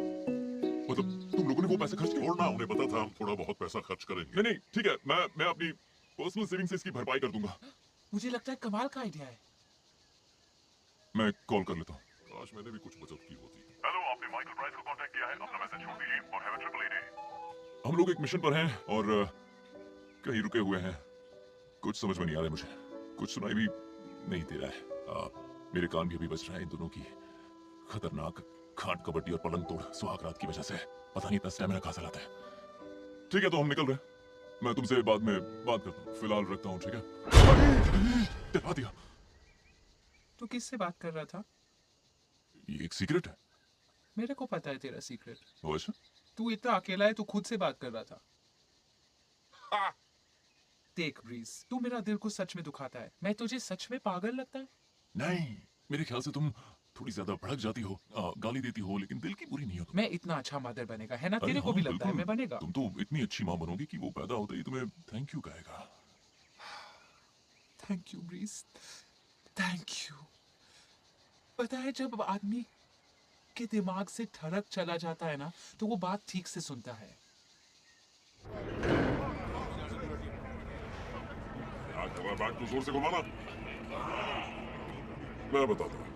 मतलब तुम लोगों ने वो पैसे खर्च किए? और ना, उन्हें पता था हम थोड़ा बहुत पैसा खर्च करेंगे। नहीं, ठीक है, मैं अपनी पर्सनल सेविंग से इसकी भरपाई कर दूंगा। मुझे लगता है कमाल का आइडिया है। मैं कॉल कर लेता हूँ। काश मैंने भी कुछ बचत की होती। हेलो, आपने माइकल प्राइस को कांटेक्ट किया है। अपना मैसेज छोड़ दीजिए और हैव अ ट्रिपल डे। हम लोग एक मिशन पर हैं और कहीं रुके हुए हैं। कुछ समझ में नहीं आ रहा है मुझे, कुछ सुनाई भी नहीं दे रहा है। मेरे कान भी अभी बज रहे हैं इन दोनों की खतरनाक खाट कबड्डी और पलंग तोड़ सुहाग रात की वजह से। पता नहीं इतना स्टैमिना कहाँ से लाता है। ठीक है, तो हम निकल रहे हैं। मैं तुमसे बाद में बात करता हूँ, फिलहाल रखता हूँ। ठीक है? डरा दिया। तू किससे बात कर रहा था? ये एक सीक्रेट है। मेरे को पता है तेरा सीक्रेट। वैसे तू इतना अकेला है, तू खुद से बात कर रहा था। देख ब्रीज, तू मेरा दिल को सच में दुखाता है। मैं तुझे सच में पागल लगता है? नहीं, मेरे ख्याल से तुम थोड़ी ज्यादा भड़क जाती हो, गाली देती हो, लेकिन दिल की बुरी नहीं हो तुम। मैं इतना अच्छा मदर बनेगा, है ना? अरे तेरे को हाँ, भी लगता है बिल्कुल। मैं बनेगा। तुम तो इतनी अच्छी माँ बनोगी कि वो पैदा होते ही तुम्हें थैंक यू कहेगा। Thank you breeze, thank you. पता है, जब आदमी के दिमाग से ठड़क चला जाता है ना, तो वो बात ठीक से सुनता है। बैग तो जोर से घुमाना। मैं बताता हूँ,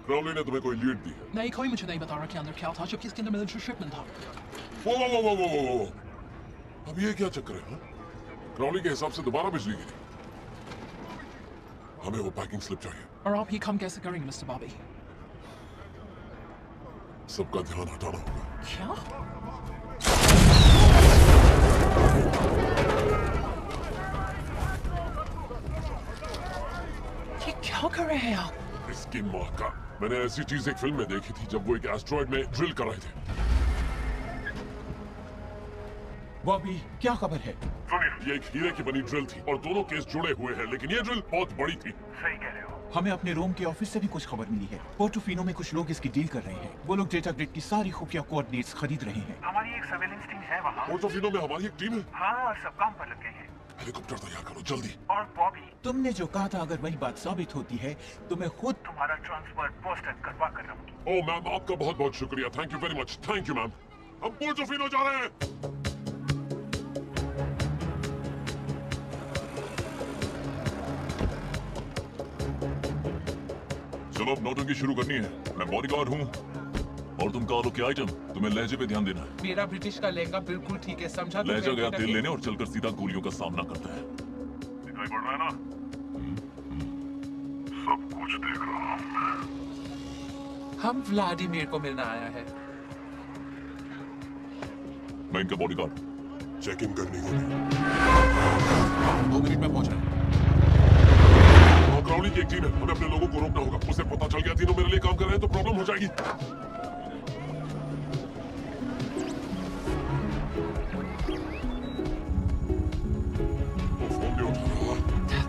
क्राउली ने तुम्हें कोई लीड दी है। नहीं, कोई मुझे नहीं बता रहा कि अंदर क्या था, जबकि इसके अंदर मिलिट्री शिपमेंट था। वो अब ये क्या चक्कर है? क्राउली के हिसाब से दोबारा बिजली गिरी। हमें वो पैकिंग स्लिप चाहिए। और आप ये काम कैसे करेंगे मिस्टर बॉबी? सबका ध्यान हटाना होगा। क्या? ये क्या कर रहे हैं आप? इसकी माँ का, मैंने ऐसी चीज एक फिल्म में देखी थी जब वो एक एस्ट्रॉयड में ड्रिल कर रहे थे। बॉबी, क्या खबर है? ये एक हीरे की बनी ड्रिल थी और दोनों केस जुड़े हुए हैं, लेकिन ये ड्रिल बहुत बड़ी थी। सही कह रहे हो। हमें अपने रोम के ऑफिस से भी कुछ खबर मिली है। पोर्टोफिनो में कुछ लोग इसकी डील कर रहे हैं। वो लोग डेटा ग्रिड की सारी खुफिया कोऑर्डिनेट्स खरीद रहे हैं। हमारी एक सर्वेलेंस टीम है वहाँ। पोर्टोफिनो में हमारी एक टीम है। हाँ, और सब काम पर लग गए हैं। हेलीकॉप्टर तैयार करो जल्दी। और बॉबी, तुमने जो कहा था अगर वही बात साबित होती है तो मैं खुद तुम्हारा ट्रांसफर पोस्टर करवा कर रहूंगी। ओ मैम, आपका बहुत बहुत शुक्रिया। Thank you very much. Thank you ma'am. हम पोर्टोफिनो जा रहे हैं। चलो अब नौटंकी शुरू करनी है। मैं बॉडीगार्ड हूँ और तुम कालो के आइटम। तुम्हें लहजे पे ध्यान देना है। मेरा ब्रिटिश का लहंगा बिल्कुल ठीक है, समझा? तो लहजा फिर गया बेटा तेल के- लेने और चलकर सीधा गोलियों का सामना करता है। दिखाई पड़ रहा है ना? सब कुछ देख रहा हूँ। हम व्लादिमीर को मिलना आया है। मैं इनका बॉडीगार्ड। चेकिंग करनी होगी। 2 मिनट में पहुंच रहे हैं। टीम है, हमें अपने लोगों को रोकना होगा। उसे पता चल गया तीनों मेरे लिए काम कर रहे हैं तो प्रॉब्लम हो जाएगी। वो फोन भी उठा रहा है।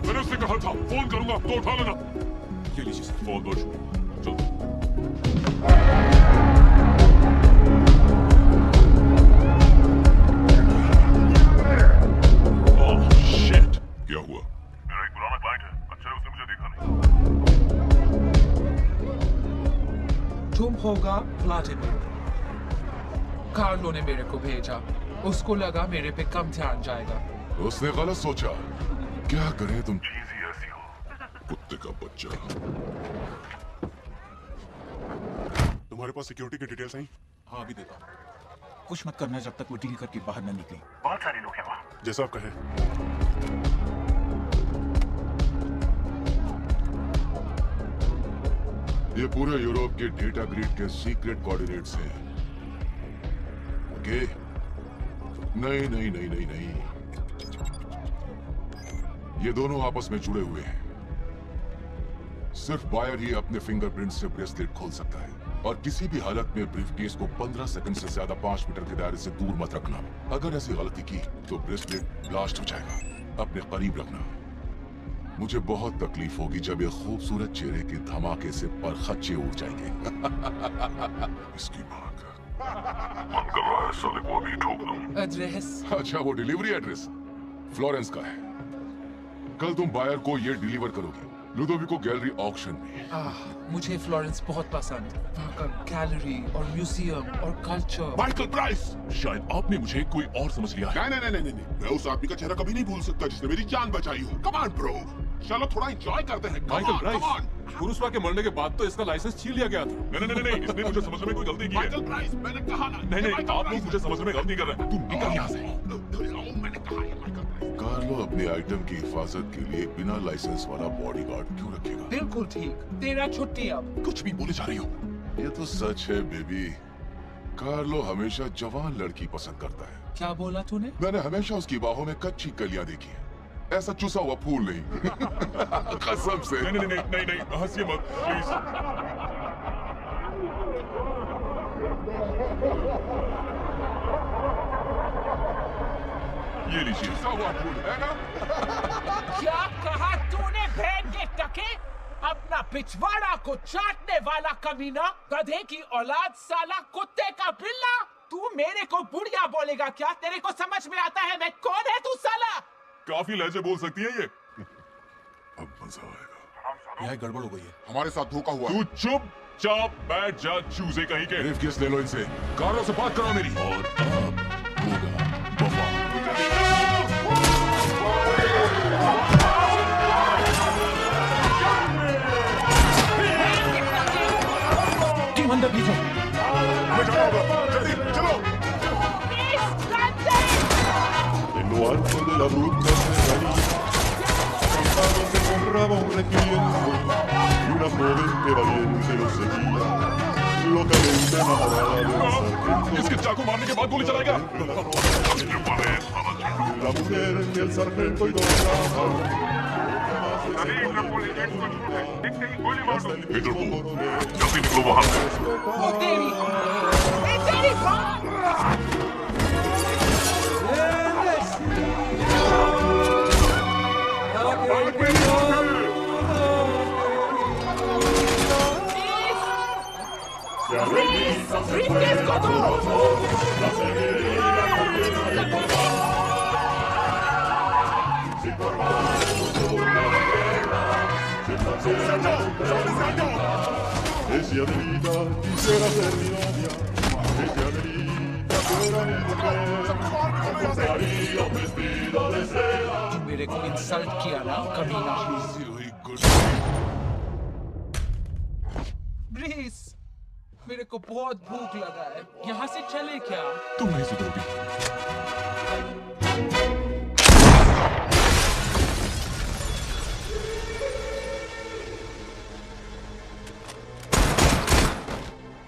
मैंने उससे कहा था फोन करूंगा तो उठा लेना। ये लीजिए सर। फोन दो चल। क्या हुआ? मेरा एक पुराना क्लाइंट है, अच्छा है उसने मुझे देखा नहीं। तुम होगा व्लादिमीर। कार्लो ने मेरे को भेजा, उसको लगा मेरे पे कम ध्यान जाएगा। उसने गलत सोचा। क्या करें तुम? चीज ही ऐसी हो। कुत्ते का बच्चा। तुम्हारे पास सिक्योरिटी की डिटेल्स आई? हाँ अभी देता हूँ। कुछ मत करना जब तक वो डील करके बाहर न निकले। बहुत सारे लोग हैं वहाँ। जैसा आप कहें। ये पूरे यूरोप के डेटा ग्रिड के सीक्रेट कोऑर्डिनेट्स हैं। ओके? नहीं नहीं नहीं नहीं नहीं, ये दोनों आपस में जुड़े हुए हैं। सिर्फ बायर ही अपने फिंगरप्रिंट से ब्रेसलेट खोल सकता है, और किसी भी हालत में ब्रीफकेस को 15 सेकंड से ज्यादा 5 मीटर के दायरे से दूर मत रखना। अगर ऐसी गलती की तो ब्रेसलेट ब्लास्ट हो जाएगा। अपने करीब रखना। मुझे बहुत तकलीफ होगी जब ये खूबसूरत चेहरे के धमाके से परखच्चे उड़ जाएंगे। इसकी मां का मन कर रहा है साले को अभी ठोक दूं। एड्रेस? अच्छा, वो डिलीवरी एड्रेस फ्लोरेंस का है। कल तुम बायर को ये डिलीवर करोगे लुडोविको गैलरी ऑक्शन में। मुझे फ्लोरेंस बहुत पसंद। वहाँ का गैलरी और म्यूजियम और कल्चर। Michael price! शायद आपने मुझे कोई और समझ लिया है। नहीं नहीं नहीं नहीं, मैं उस आदमी का चेहरा कभी नहीं भूल सकता जिसने मेरी जान बचाई हो। कम ऑन ब्रो, चलो थोड़ा एंजॉय करते हैं। माइकल प्राइस, पुरुषवा के मरने के बाद तो इसका लाइसेंस छीन लिया गया था। नहीं नहीं नहीं, इसने मुझे समझने में कोई गलती की है। माइकल प्राइस, मैंने कहा ना। नहीं नहीं, आप लोग मुझे समझने में गलती कर रहे हैं। तुम निकल यहाँ से। मैंने कहा है माइकल प्राइस। कार्लो अपने आइटम की हिफाजत के लिए बिना लाइसेंस वाला बॉडीगार्ड क्यों रखेगा? बिल्कुल ठीक। तेरा छुट्टी अब। कुछ भी बोले जा रही हो। ये तो सच है बेबी। कार्लो हमेशा जवान लड़की पसंद करता है। क्या बोला तूने? मैंने हमेशा उसकी बाहों में कच्ची कलियां देखी है, ऐसा चुसा हुआ फूल नहीं। कसम से। नहीं नहीं नहीं नहीं नहीं, हंसिए मत प्लीज। ये लीजिए। चुसा हुआ फूल है ना? क्या कहा तूने भेड़ के टके? अपना पिछवाड़ा को चाटने वाला कमीना, गधे की औलाद, साला कुत्ते का बिल्ला। तू मेरे को बुढ़िया बोलेगा क्या? तेरे को समझ में आता है मैं कौन है तू साला? काफी लहजे बोल सकती है ये। अब मजा आएगा। यहाँ गड़बड़ हो गई है। हमारे साथ धोखा हुआ। तू चुपचाप बैठ जा चूजे कहीं के। ब्रीफकेस ले लो इनसे। कार्लो से बात करो मेरी। और अब होगा वफा। टीम अंदर भेजो। हमें जाना होगा, जल्दी चलो। En lo alto de la bruta serranía, cantando se encontraba un requiliento, y una joven que valiente lo seguía, locamente enamorada del sargento. इसके चाकू मारने के बाद गोली चलाएगा। La mujer que el sargento idolatraba, hasta el mismo coronel. जल्दी निकलो वहां से। तेरी Ella Adelita quisiera ser mi novia, ella Adelita fuera mi mujer, compraría un vestido de seda. मेरे को इंसल्ट किया ना कमीना। ब्रीस, मेरे को बहुत भूख लगा है, यहाँ से चले क्या? तुम नहीं सुधरोगी।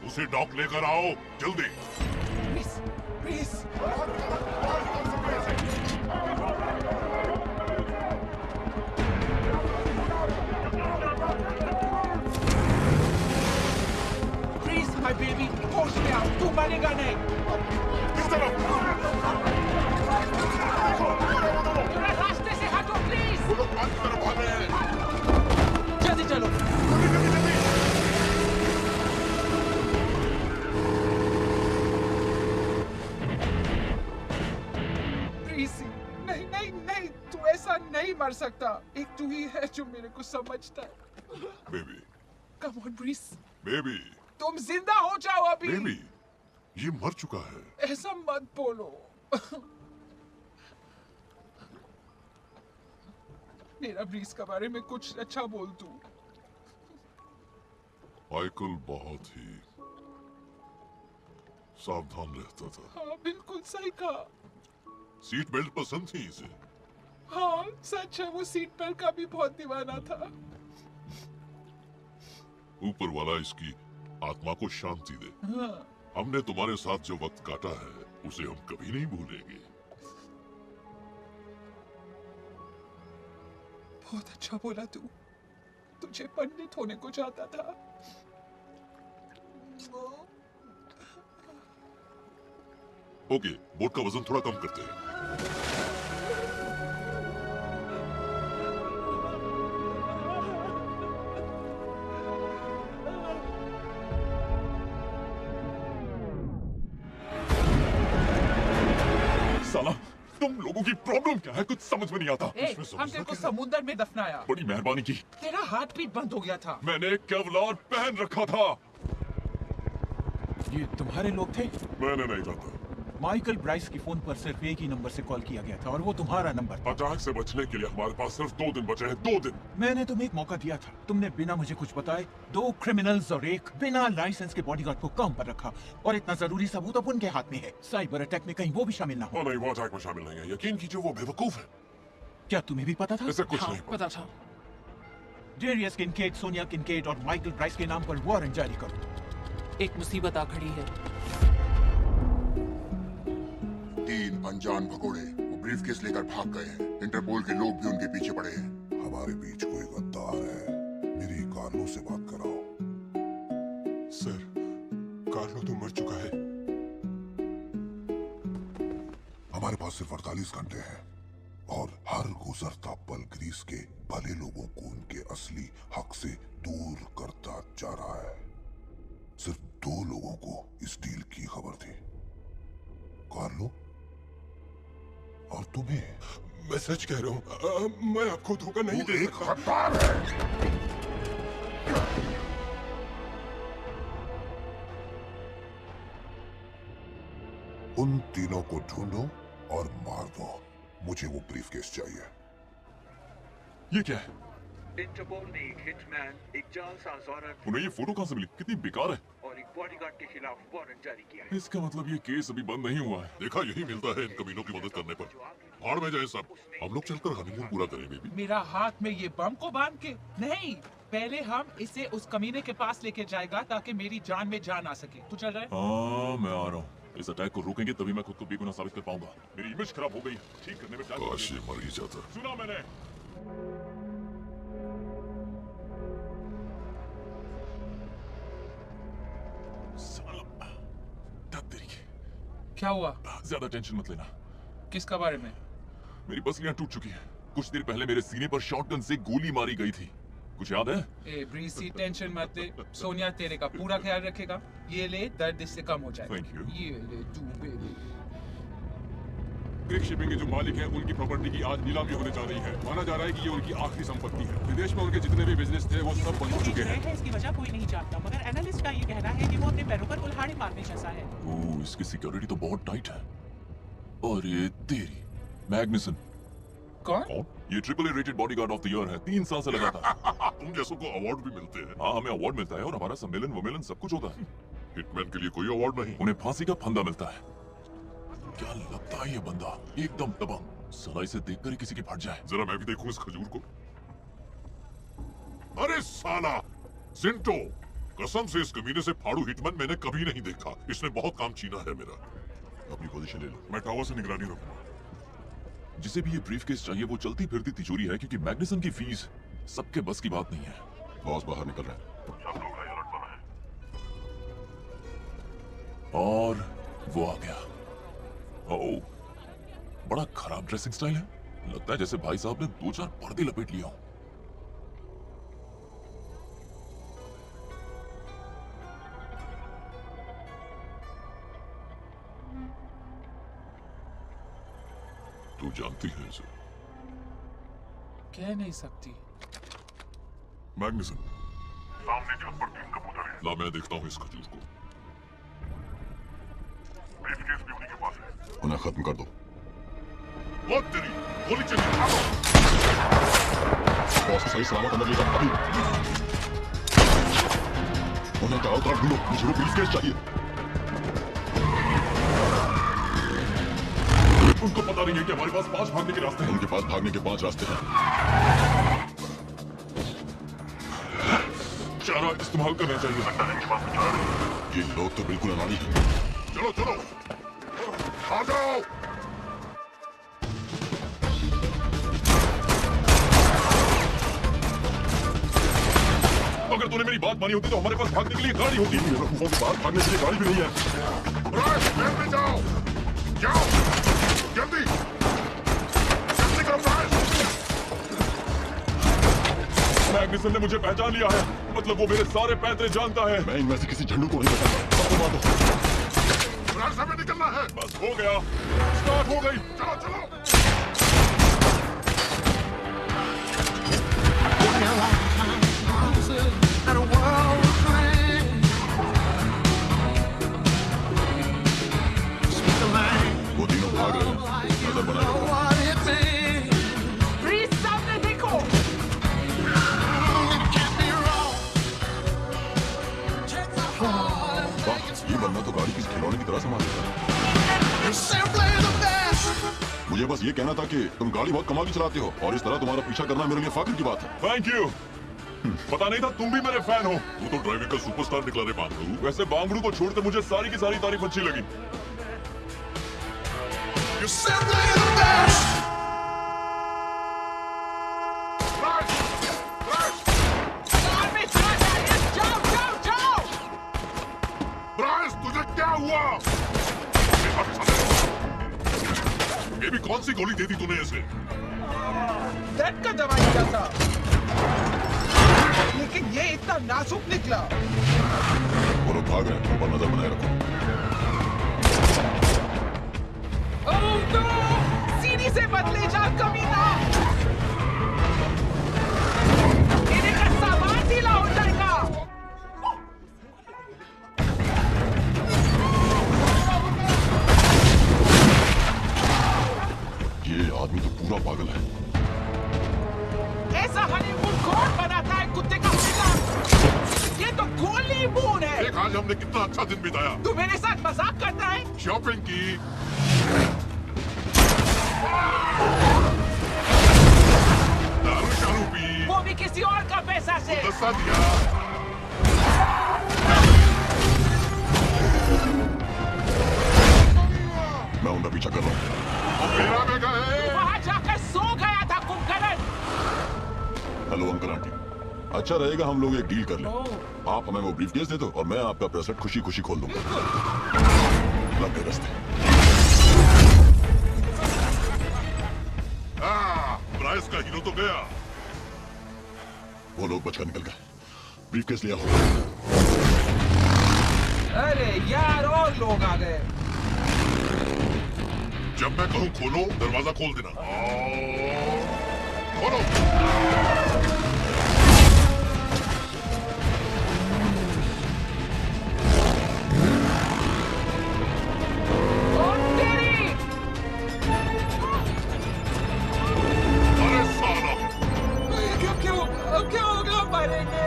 उसे डॉक लेकर आओ जल्दी। Breese, Breese. मानेगा नहीं। किस तरफ? थोड़ा रास्ते से हटो प्लीज। वो लोग पानी की तरफ भाग रहे हैं। जल्दी चलो। जल्दी जल्दी जल्दी। प्रीसी, नहीं नहीं नहीं, तू ऐसा नहीं मर सकता। एक तू ही है जो मेरे को समझता है। Baby, come on Breese, baby, तुम जिंदा हो जाओ अभी। बेबी, ये मर चुका है। ऐसा मत बोलो। मेरा ब्रीस के बारे में कुछ अच्छा बोल तू। माइकल बहुत ही सावधान रहता था। हाँ बिल्कुल सही कहा। सीट बेल्ट पसंद थी इसे। हाँ सच है, वो सीट बेल्ट का भी बहुत दीवाना था। ऊपर वाला इसकी आत्मा को शांति दे। हाँ। हमने तुम्हारे साथ जो वक्त काटा है उसे हम कभी नहीं भूलेंगे। बहुत अच्छा बोला तू। तुझे पंडित होने को चाहता था। ओके, बोट का वजन थोड़ा कम करते हैं। साला, तुम लोगों की प्रॉब्लम क्या है? कुछ समझ में नहीं आता। हम तेरे को समुद्र में दफनाया। बड़ी मेहरबानी की। तेरा हार्ट बीट बंद हो गया था। मैंने केवलार पहन रखा था। ये तुम्हारे लोग थे? मैंने नहीं जानता। माइकल ब्राइस की फोन पर सिर्फ एक ही नंबर से कॉल किया गया था और वो तुम्हारा नंबर था। अटैक से बचने के लिए हमारे पास सिर्फ 2 दिन बचे हैं। 2 दिन। मैंने तुम्हें एक मौका दिया था। तुमने बिना मुझे कुछ बताए 2 क्रिमिनल्स और एक बिना लाइसेंस के बॉडीगार्ड को काम पर रखा, और इतना जरूरी सबूत अब उनके हाथ में है। साइबर अटैक में कहीं वो भी शामिल ना हो। नहीं, वो अटैक में शामिल नहीं है। यकीन कीजिए वो बेवकूफ है। क्या तुम्हें भी पता था? ऐसा कुछ हाँ, नहीं पता था। डेरियस किनकेड, सोनिया किनकेड और माइकल ब्राइस के नाम पर वारंट जारी करो। एक मुसीबत आ खड़ी है। 3 अनजान भगोड़े वो ब्रीफकेस लेकर भाग गए हैं। इंटरपोल के लोग भी उनके पीछे पड़े हैं। हमारे बीच कोई गद्दार है। मेरी कार्लो से बात कराओ। सर, कार्लो तो मर चुका है। हमारे पास सिर्फ 48 घंटे हैं और हर गुजरता पल ग्रीस के भले लोगों को उनके असली हक से दूर करता जा रहा है। सिर्फ 2 लोगों को इस डील की खबर थी, कार्लो और तुम्हें। मैं सच कह रहा हूँ, मैं आपको धोखा नहीं दे एक सकता। गद्दार है। उन तीनों को ढूंढो और मार दो। मुझे वो ब्रीफकेस चाहिए। ये क्या है? इंटरपोल ने एक हिटमैन, एक जालसाज औरत उन्हें ये फोटो कहाँ से मिली? कितनी बेकार है। और एक बॉडीगार्ड के खिलाफ वारंट जारी किया है। इसका मतलब ये केस अभी बंद नहीं हुआ है। देखा, यही मिलता है इन कमीनों की मदद करने पर। भाड़ में जाए सब। हम लोग चलकर हनीमून पूरा करें बेबी। मेरा हाथ में ये बम को बांध के नहीं, पहले हम इसे उस कमीने के पास लेके जाएगा ताकि मेरी जान में जान आ सके। तू चल रहा है? हाँ, मैं आ रहा हूँ। इस अटैक को रोकेंगे तभी मैं खुद को बेगुनाह साबित कर पाऊंगा। मेरी इमेज खराब हो गई, ठीक करने में टाइम काश ये मर ही जाता। सुना मैंने। साला, धत तेरी की। क्या हुआ? ज्यादा टेंशन मत लेना। किसका बारे में? मेरी पसलियां टूट चुकी हैं। कुछ देर पहले मेरे सीने पर शॉटगन से गोली मारी गई थी। कुछ याद है? ए ब्रीसी, टेंशन मत ले। सोनिया तेरे का पूरा ख्याल रखेगा। ये ले, दर्द इससे कम हो जाएगा। Thank you. ये ले तू बेबी। ग्रीक शिपिंग के जो मालिक हैं, उनकी प्रॉपर्टी की आज नीलामी होने जा रही है। माना जा रहा है कि ये उनकी आखिरी संपत्ति है। विदेश में उनके जितने भी बिजनेस थे वो सब बंद हो चुके हैं। इसकी वजह कोई नहीं जानता, मगर एनालिस्ट का ये कहना है कि वो अपने पैरों पर कुल्हाड़ी मारने जैसा है। ओह, इसकी सिक्योरिटी तो बहुत टाइट है। और ये तेरी मैग्निसन। कौन? ये AAA rated bodyguard of the year है। 3 साल से लगा था। तुम जैसों को अवार्ड भी मिलते हैं। हाँ, हमें अवार्ड मिलता है और हमारा सम्मेलन वमेलन सब कुछ होता है। हिटमैन के लिए कोई अवार्ड नहीं। उन्हें फांसी का फंदा मिलता है। क्या लगता है ये बंदा एकदम दबंग। साला इसे देखकर ही किसी की फट जाए। जरा मैं भी देखूं इस खजूर को। अरे साला जिंटो, कसम से इस कमीने से फाड़ू हिटमैन मैंने कभी नहीं देखा। इसने बहुत काम छीना है मेरा। अपनी पोजीशन ले लो, मैं टावर से निगरानी रखूंगा। जिसे भी ये ब्रीफकेस चाहिए वो चलती फिरती तिजोरी है, क्योंकि मैग्निसन की फीस सबके बस की बात नहीं है। बॉस बाहर निकल रहा है। आ और वो आ गया। ओह, बड़ा खराब ड्रेसिंग स्टाइल है। लगता है जैसे भाई साहब ने 2-4 पर्दे लपेट लिया हो। तू जानती है इसे? कह नहीं सकती। मैग्निसन, सामने छत पर 3 कबूतर हैं। ला मैं देखता हूँ इस खजूर को। ब्रीफकेस भी उन्हीं के पास है। उन्हें खत्म कर दो। वो तेरी गोली चली। भागो। बॉस को सही सलामत अंदर ले जाओ अभी। उन्हें चारों तरफ ढूंढो, मुझे वो ब्रीफकेस चाहिए। उनको पता नहीं है कि हमारे पास 5 भागने के रास्ते हैं। उनके पास भागने के 5 रास्ते हैं। चारा इस्तेमाल करना चाहिए। ये लोग तो बिल्कुल अनाड़ी हैं। चलो चलो, आ जाओ। अगर तूने मेरी बात मानी होती तो हमारे पास भागने के लिए गाड़ी होती। बेवकूफों के पास भागने के लिए गाड़ी भी नहीं है। ब्राइस, ट्रेन में जाओ। जाओ, जल्दी जल्दी करो ब्राइस। मैग्निसन ने मुझे पहचान लिया है। मतलब वो मेरे सारे पैंतरे जानता है। मैं इनमें से किसी झंडू को नहीं बचाऊंगा। सबको मार दो। ब्राइस, हमें निकलना है। बस हो गया, स्टार्ट हो गई। चलो चलो। वो तीनों भाग रहे हैं। नजर बनाए रखो। वाह, ये बंदा तो गाड़ी किसी खिलौने की तरह संभाल लेता है। मुझे बस ये कहना था कि तुम गाड़ी बहुत कमाल की चलाते हो और इस तरह तुम्हारा पीछा करना मेरे लिए फाखर की बात है। Thank you. पता नहीं था तुम भी मेरे फैन हो। तू तो ड्राइविंग का सुपरस्टार निकला रे बांगड़ू। वैसे बांगड़ू को छोड़कर मुझे सारी की सारी तारीफ अच्छी लगी। ब्राइस, तुझे क्या हुआ? ये भी कौन सी गोली दे दी तूने इसे? दर्द का दवाई दिया था, लेकिन ये इतना नाजुक निकला। वो लोग भाग रहे हैं, ऊपर नजर बनाए रखो। Oh no! सीढ़ी से बदले जा कमीना। मेरे का सामान ढीला हो जाएगा। ये आदमी तो पूरा पागल है। ऐसा हनीमून कौन बनाता है कुत्ते का पिल्ला? ये तो गोली मून है। देख आज हमने कितना अच्छा दिन बिताया। तू मेरे साथ मजाक करता है? शॉपिंग की, दारू शारू पी, वो भी किसी और का पैसा से। दस्ता दिया। मैं उनका पीछा कर रहा हूँ। मेरा में गए। वहाँ जाकर सो गया था कुंभकर्ण। हेलो अंकल आंटी, अच्छा रहेगा हम लोग एक डील कर लें। आप हमें वो ब्रीफकेस दे दो और मैं आपका ब्रेसलेट खुशी खुशी खोल दूंगा। लंबे रास्ते। ब्राइस का हीरो तो गया। वो लोग बचकर निकल गए। ब्रीफकेस लिया हो। अरे यार, और लोग आ गए। जब मैं कहूँ खोलो, दरवाजा खोल देना। खोलो। अरे साला, क्या होगा? मरेंगे।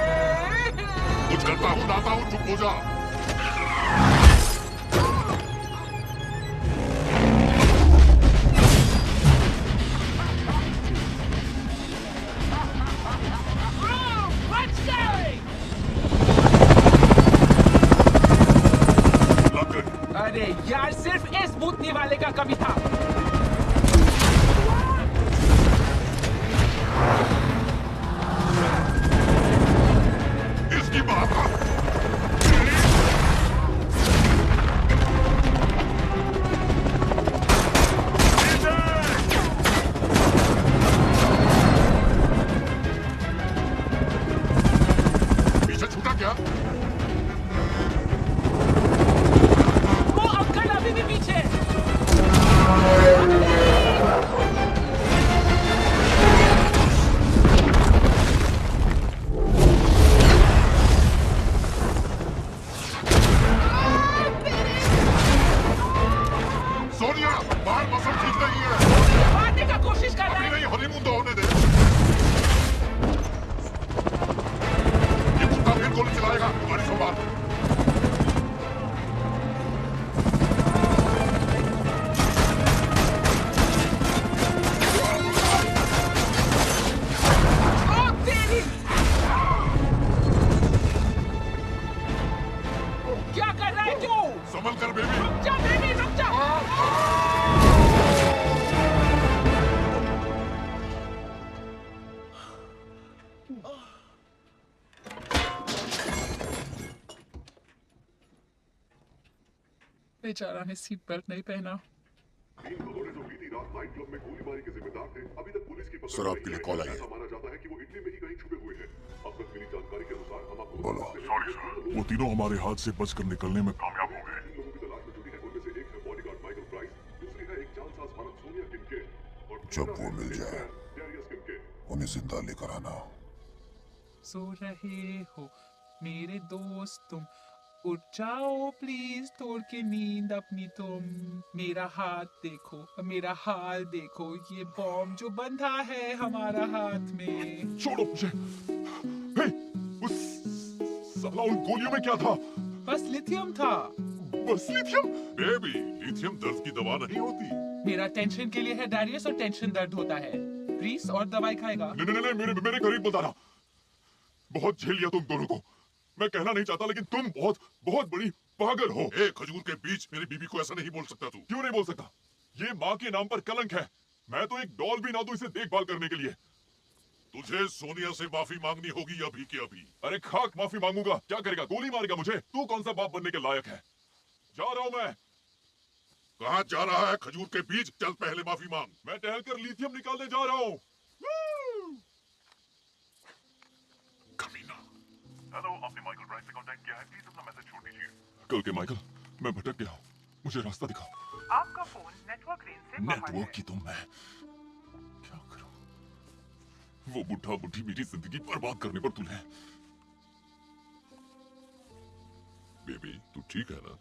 कुछ करता हूँ, नाता हूँ, चुप हो जा। अरे यार, सिर्फ इस भूतनी वाले का कमी था। इसकी बात क्या? वो अंकल अभी भी पीछे है। सोनिया, बाहर मौसम ठीक नहीं है। मारने का कोशिश कर रहा अभी है। नहीं, हनीमून तो होने दे। ये कुत्ता फिर गोली चलाएगा। गाड़ी संभाल। ओ तेरी! क्या कर रहा है तू? संभल कर बेबी। रुक जा बेबी, रुक जा। बेचारा ने सीट बेल्ट नहीं पहना। सर, आपके लिए कॉल आई है। बोलो। सॉरी सर, वो तीनों हमारे हाथ से बचकर निकलने में कामयाब हो गए। जब वो मिल जाए उन्हें जिंदा लेकर आना। सो रहे हो मेरे दोस्त तुम, उठ जाओ प्लीज, तोड़ के नींद अपनी तुम। मेरा हाथ देखो, मेरा हाल देखो, ये बॉम्ब जो बंधा है हमारा हाथ में। छोड़ो मुझे। हे, उस साला उन गोलियों में क्या था? बस लिथियम था। बस लिथियम? बेबी, लिथियम दर्द की दवा नहीं होती। मेरा टेंशन के लिए है डैरियस, और टेंशन दर्द होता है। ग्रीस और दवाई खाएगा। नहीं नहीं नहीं, मेरे करीब मत आना। बहुत झेल लिया तुम दोनों को। मैं कहना नहीं चाहता, लेकिन तुम बहुत बहुत बड़ी पागल हो। ए, खजूर के बीच, मेरी बीबी को ऐसा नहीं बोल सकता तू। क्यों नहीं बोल सकता? ये माँ के नाम पर कलंक है। मैं तो एक डॉल भी ना दूं इसे देखभाल करने के लिए। तुझे सोनिया से माफी मांगनी होगी अभी के अभी। अरे खाक माफी मांगूंगा, क्या करेगा? गोली मारेगा मुझे? तू कौन सा बाप बनने के लायक है? जा रहा हूं मैं। कहाँ जा रहा है खजूर के बीज? चल पहले माफी मांग। मैं टहलकर लिथियम निकालने जा रहा हूं। कमीना। हेलो, आपने माइकल प्राइस से कांटेक्ट किया है, प्लीज अपना मैसेज छोड़ दीजिए। कल के माइकल, मैं भटक गया हूं, मुझे रास्ता दिखाओ। आपका फोन नेटवर्क रेंज से बाहर नेटवर्क है। की तो मैं क्या करूं? वो बुढ़ा बुढ़ी मेरी जिंदगी बर्बाद करने पर तुले। बेबी, तू ठीक है ना?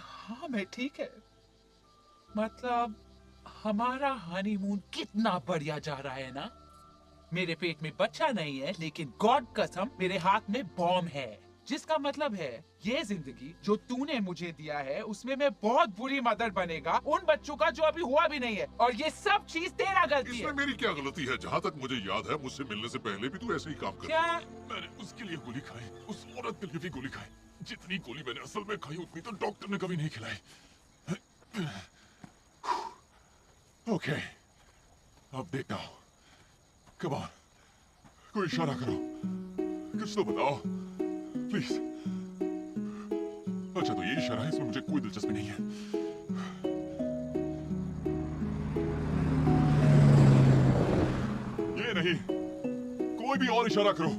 हाँ, मैं ठीक है। मतलब हमारा हनीमून कितना बढ़िया जा रहा है ना। मेरे पेट में बच्चा नहीं है, लेकिन गॉड कसम मेरे हाथ में बॉम्ब है। जिसका मतलब है ये जिंदगी जो तूने मुझे दिया है उसमें मैं बहुत बुरी मदर बनेगा उन बच्चों का जो अभी हुआ भी नहीं है। और ये सब चीज तेरा गलती है। इसमें मेरी क्या गलती है? जहाँ तक मुझे याद है, मुझसे मिलने से पहले भी तू ऐसे ही काम कर। क्या? मैंने उसके लिए गोली खाई, उस औरत के लिए भी गोली खाई। जितनी गोली मैंने असल में खाई उतनी तो डॉक्टर ने कभी नहीं खिलाई। ओके, अब देखता हूँ। कम ऑन, कोई इशारा करो, कुछ तो बताओ प्लीज। अच्छा, तो ये इशारा है, इसमें मुझे कोई दिलचस्पी नहीं है। ये नहीं, कोई भी और इशारा करो।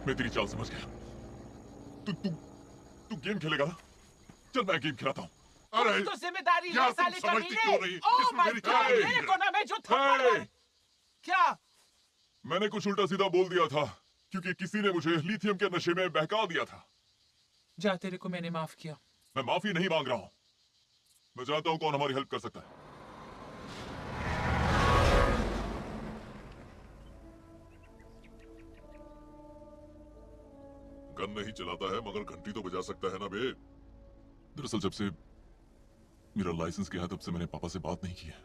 मैं तेरी चाल समझ गया। तू गेम खेलेगा ना? चल मैं गेम खिलाता हूँ। अरे तो जिम्मेदारी है यार, तुम साले समझती कमीने। क्यों नहीं? ओह इसमें माय मेरी क्या गॉड, गलती मेरे है? को ना मैं जो थप्पड़ मार- क्या? मैंने कुछ उल्टा सीधा बोल दिया था क्योंकि किसी ने मुझे लिथियम के नशे में बहका दिया था। जा, तेरे को मैंने माफ किया। मैं माफी नहीं मांग रहा हूं। मैं जानता हूं कौन हमारी हेल्प कर सकता है। गन नहीं चलाता है मगर घंटी तो बजा सकता है ना बे? दरअसल जब से मेरा लाइसेंस गया तब से मैंने पापा से बात नहीं की है।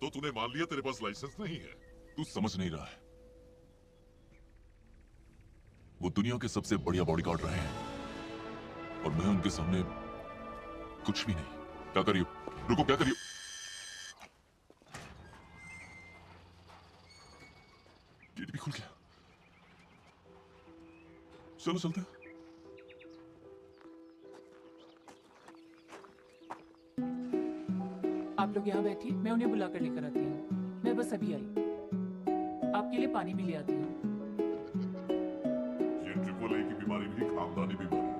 तो तूने मान लिया तेरे पास लाइसेंस नहीं है? तू समझ नहीं रहा है। वो दुनिया के सबसे बढ़िया बॉडीगार्ड रहे हैं और मैं उनके सामने कुछ भी नहीं। क्या करिए? रुको, क्या करिए? गेट भी खुल गया। चलो चलते हैं। आप लोग यहाँ बैठिए, मैं उन्हें बुला कर लेकर आती हूँ। मैं बस अभी आई। आपके लिए पानी भी ले आती हूँ। ये ट्रिपल ए की बीमारी भी खानदानी बीमारी है।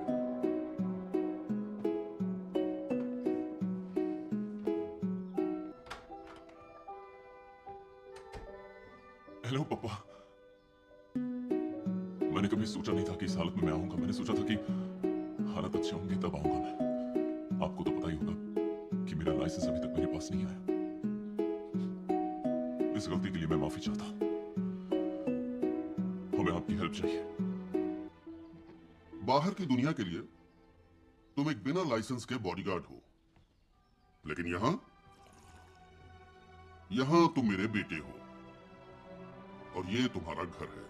हेलो पापा। मैंने कभी सोचा नहीं था कि इस हालत में मैं आऊंगा। मैंने सोचा था कि हालात अच्छे होंगे तब आऊंगा मैं। आपको तो पता ही होगा कि मेरा लाइसेंस अभी तक मेरे पास नहीं आया। इस गलती के लिए मैं माफी चाहता हूं। हमें आपकी हेल्प चाहिए। बाहर की दुनिया के लिए तुम एक बिना लाइसेंस के बॉडीगार्ड हो, लेकिन यहां तुम मेरे बेटे हो और ये तुम्हारा घर है।